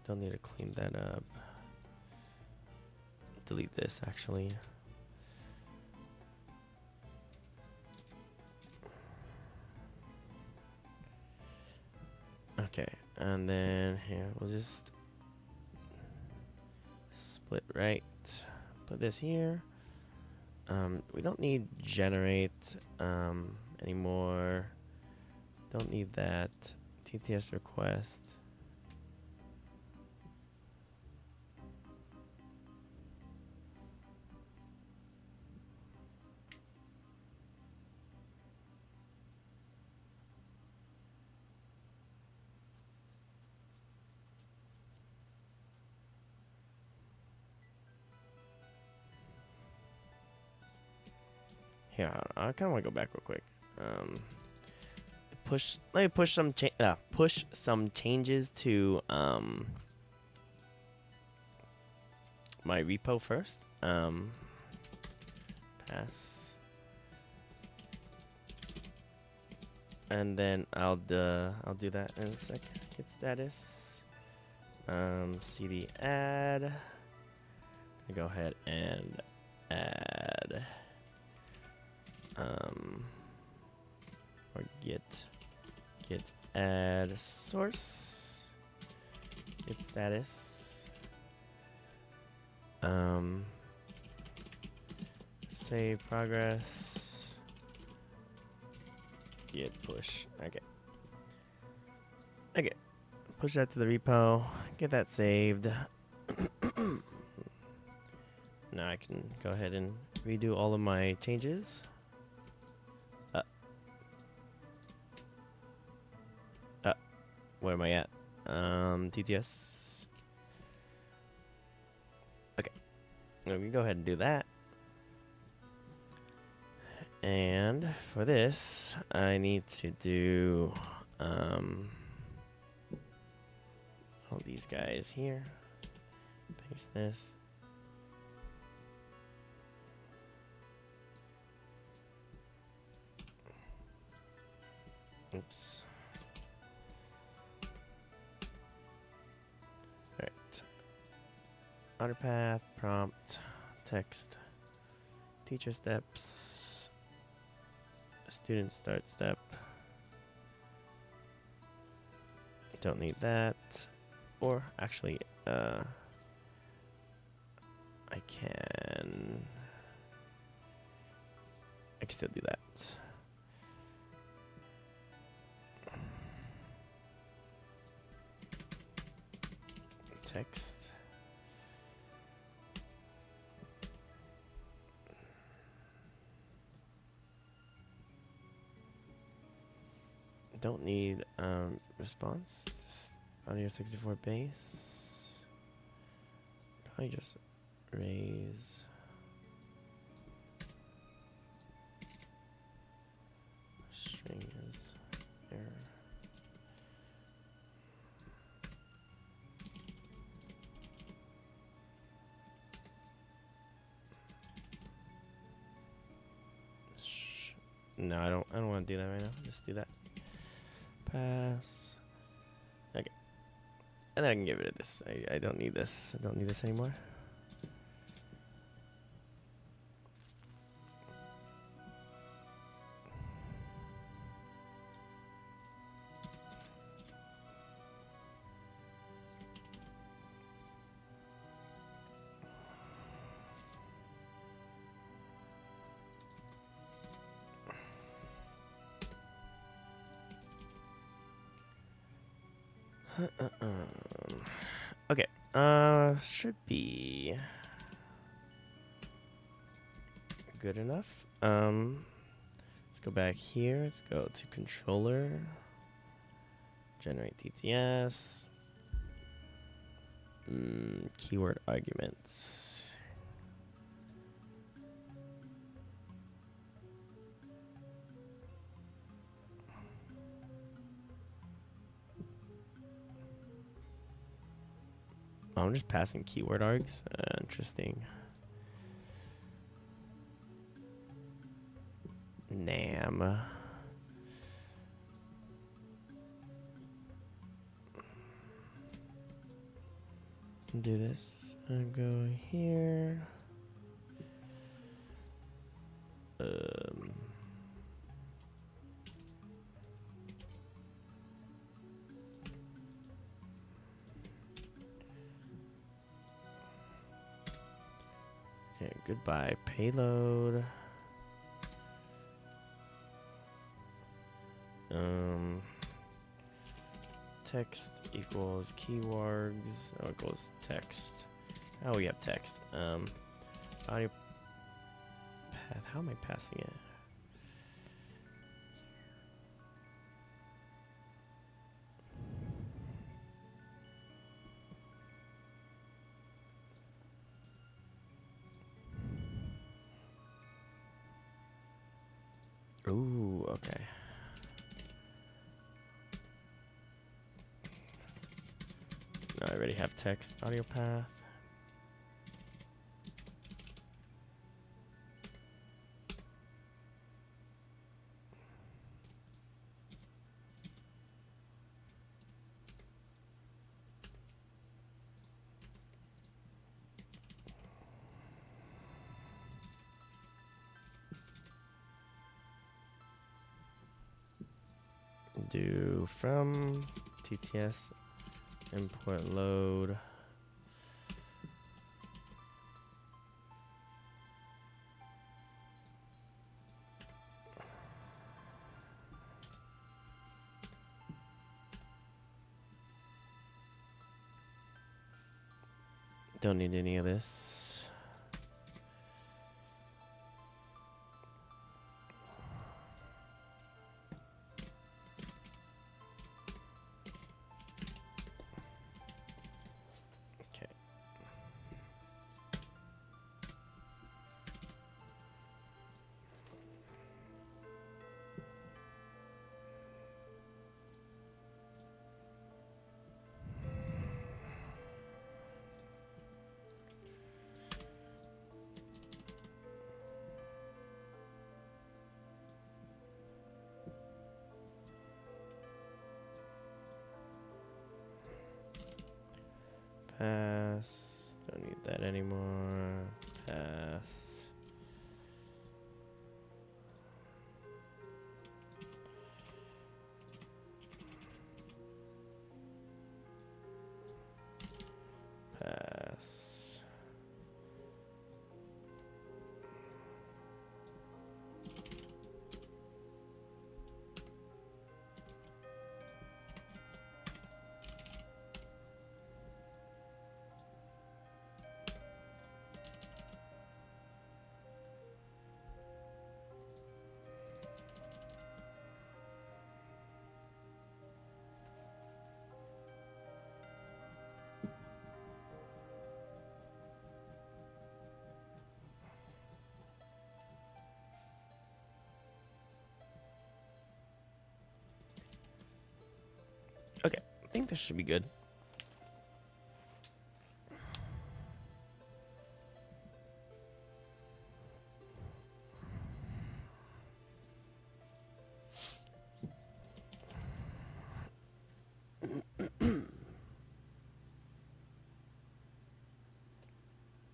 Don't need to clean that up. Delete this actually. Okay, and then here we'll just split right. Put this here. We don't need generate anymore. Don't need that. TTS request. Here, I kind of want to go back real quick. Let me push some changes to my repo first. Pass, and then I'll do that in a sec. Git status. CD add. Go ahead and add. Or git add source, git status, save progress, git push. Okay, push that to the repo, get that saved. Now I can go ahead and redo all of my changes. Where am I at? TTS. Okay. We can go ahead and do that. And for this, I need to do all these guys here. Paste this. Oops. Outer path, prompt, text, teacher steps, student start step, Don't need that. Or actually, I can still do that. Text. Don't need response. Just audio 64 base. Probably just raise. String is error. No, I don't want to do that right now. Just do that. Pass. Okay. And then I can get rid of this. I don't need this. I don't need this anymore. Okay. Should be good enough. Let's go back here. Let's go to controller. Generate TTS. Keyword arguments. Oh, I'm just passing keyword args. Interesting. Nam. Do this. Go here. Okay, goodbye payload. Text equals keywords. Oh, it goes text. Oh, we have text. Audio path. How am I passing it? Ooh, okay. No, I already have text audio path. Do from TTS import load. Don't need any of this. Okay. Pass. Don't need that anymore. Pass. think this should be good.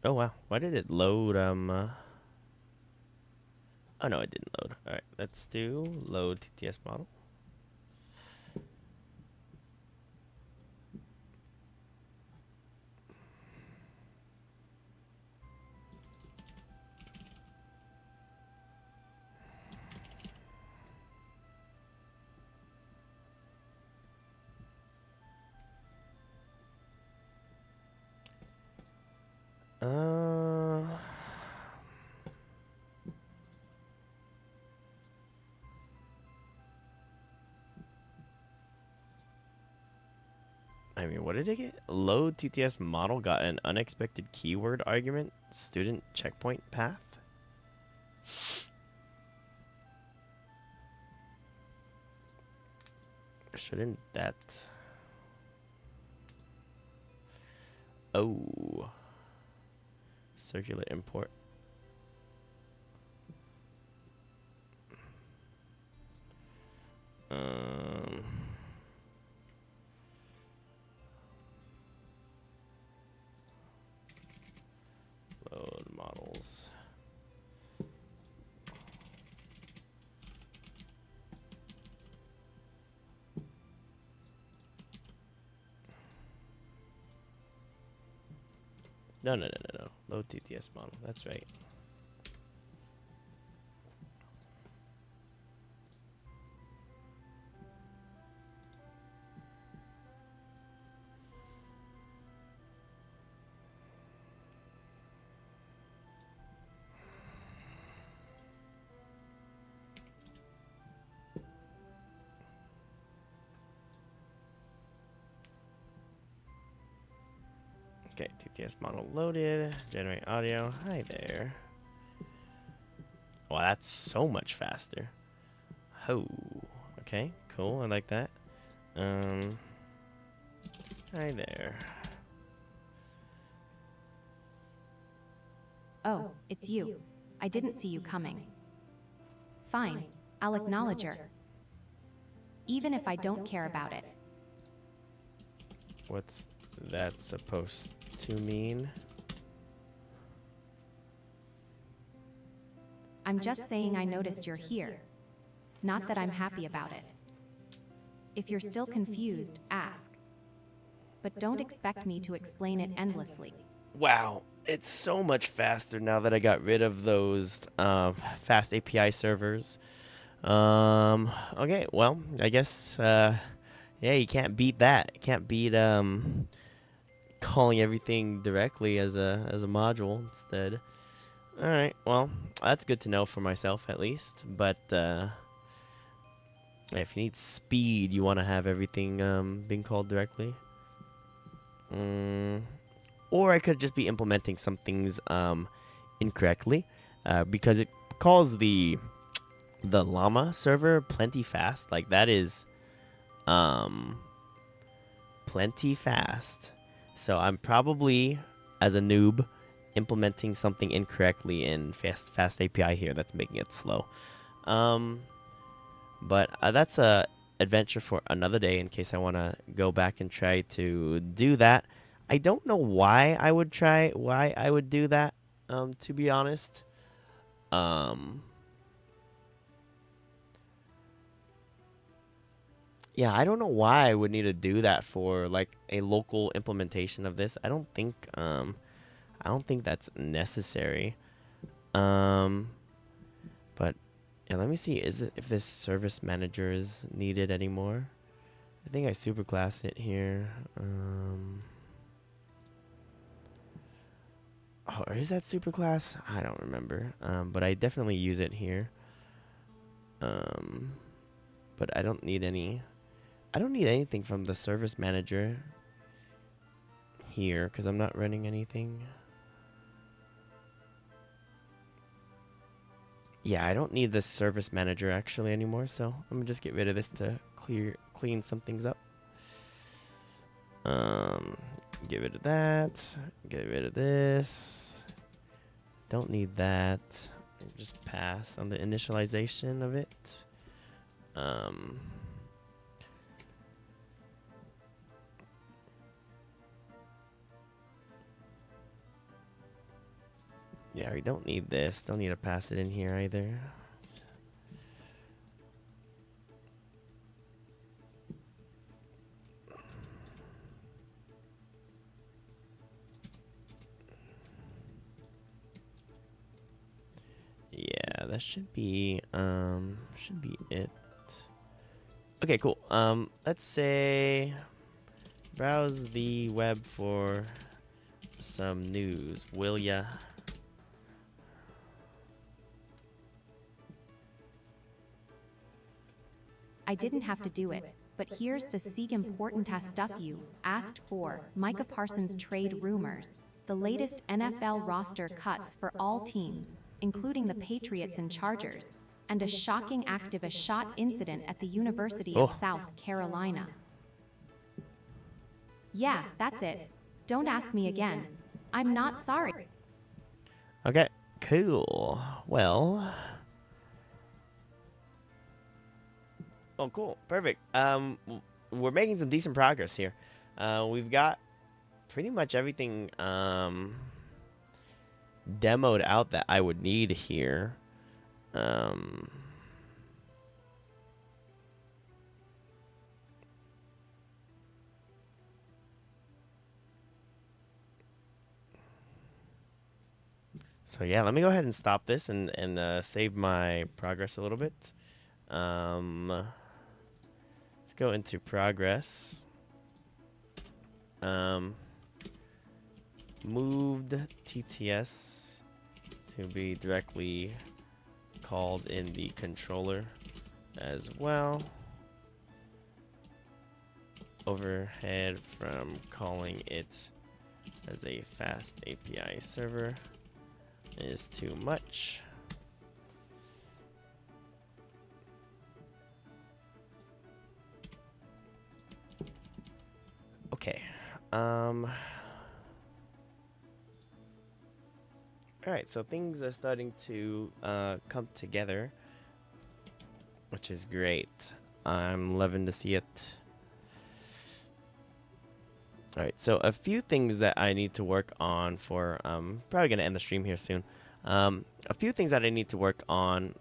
Oh wow, why did it load? Oh no, it didn't load. All right, let's do load TTS model. I mean, what did it get? Load TTS model got an unexpected keyword argument student checkpoint path. Shouldn't that? Oh, circular import. Load models. No. Load TTS model. That's right. Okay, TTS model loaded. Generate audio. Hi there. Wow, that's so much faster. Oh, okay, cool. I like that. Hi there. Oh, it's you. I didn't see you coming. Fine, I'll acknowledge her. Even if I don't care about it. What's that supposed to mean? I'm just saying I noticed you're here. Not that I'm happy about it. If you're still confused, ask. But don't expect me to explain it endlessly. Wow, it's so much faster now that I got rid of those fast API servers. Okay, well, I guess yeah, you can't beat that. You can't beat calling everything directly as a module instead. All right, well, that's good to know for myself at least. But if you need speed, you want to have everything being called directly. Or I could just be implementing some things incorrectly because it calls the llama server plenty fast. Like that is plenty fast. So I'm probably, as a noob, implementing something incorrectly in fast API here that's making it slow. But that's a adventure for another day in case I want to go back and try to do that. I don't know why I would do that, to be honest. Yeah, I don't know why I would need to do that for like a local implementation of this. I don't think that's necessary. But yeah, let me see. Is it if this service manager is needed anymore? I think I superclass it here. Oh, or is that superclass? I don't remember. But I definitely use it here. But I don't need anything from the service manager here because I'm not running anything. Yeah, I don't need the service manager actually anymore, so I'm gonna just get rid of this to clean some things up. Get rid of that. Get rid of this. Don't need that. Just pass on the initialization of it. Yeah, we don't need this. Don't need to pass it in here either. Yeah, that should be it. Okay, cool. Let's say browse the web for some news, will ya? I didn't have to do it, but here's the Sieg important stuff you asked for. Micah Parsons trade rumors, the latest NFL roster cuts for all teams, including the Patriots and Chargers, and a shocking activist shot incident at the University of South Carolina. Yeah, that's it. Don't ask me again. I'm not sorry. Okay, cool. Well. Oh, cool. Perfect. We're making some decent progress here. We've got pretty much everything demoed out that I would need here. So yeah, let me go ahead and stop this and save my progress a little bit. Let's go into progress. Moved TTS to be directly called in the controller as well. Overhead from calling it as a fast API server is too much. Okay. All right, so things are starting to come together, which is great. I'm loving to see it. All right, so a few things that I need to work on for probably gonna end the stream here soon. A few things that I need to work on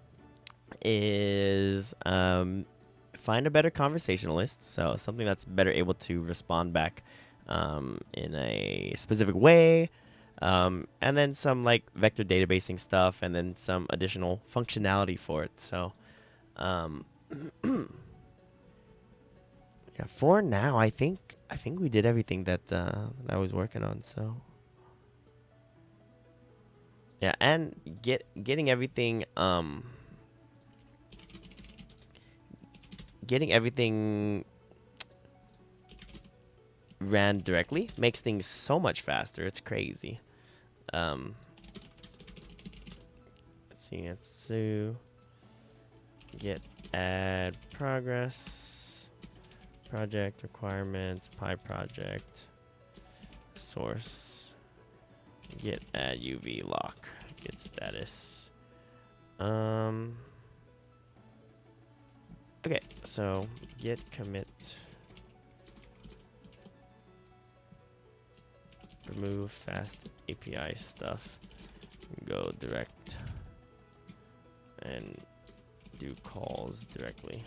is find a better conversationalist, so something that's better able to respond back in a specific way, and then some like vector databasing stuff, and then some additional functionality for it. So yeah, for now, I think we did everything that I was working on. So yeah, and getting everything ran directly makes things so much faster. It's crazy. Let's see. Let's do get add progress, project requirements, PyProject, source, get add UV lock, get status. Okay, so git commit, remove fast API stuff, go direct, and do calls directly.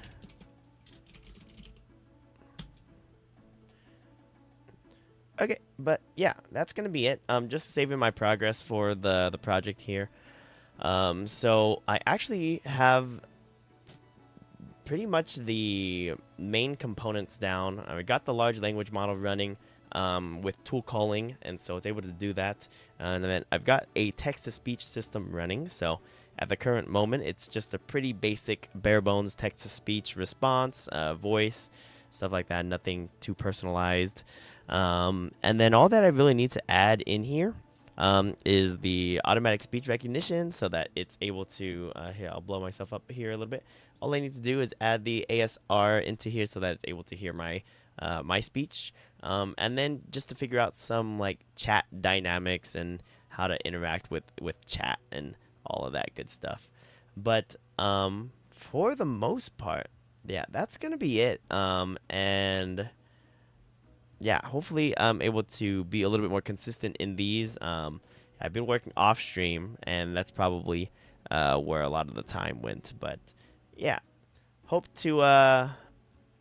Okay, but yeah, that's gonna be it. Just saving my progress for the project here. So I actually have pretty much the main components down. I got the large language model running with tool calling, and so it's able to do that. And then I've got a text-to-speech system running. So at the current moment, it's just a pretty basic, bare-bones text-to-speech response, voice, stuff like that. Nothing too personalized. And then all that I really need to add in here is the automatic speech recognition, so that it's able to, here, I'll blow myself up here a little bit. All I need to do is add the ASR into here so that it's able to hear my my speech, and then just to figure out some like chat dynamics and how to interact with chat and all of that good stuff. But for the most part, yeah, that's gonna be it. And yeah, hopefully I'm able to be a little bit more consistent in these. I've been working off stream, and that's probably where a lot of the time went. But yeah, hope to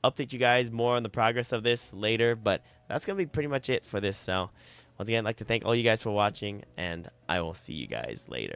update you guys more on the progress of this later. But that's gonna be pretty much it for this. So once again, I'd like to thank all you guys for watching, and I will see you guys later.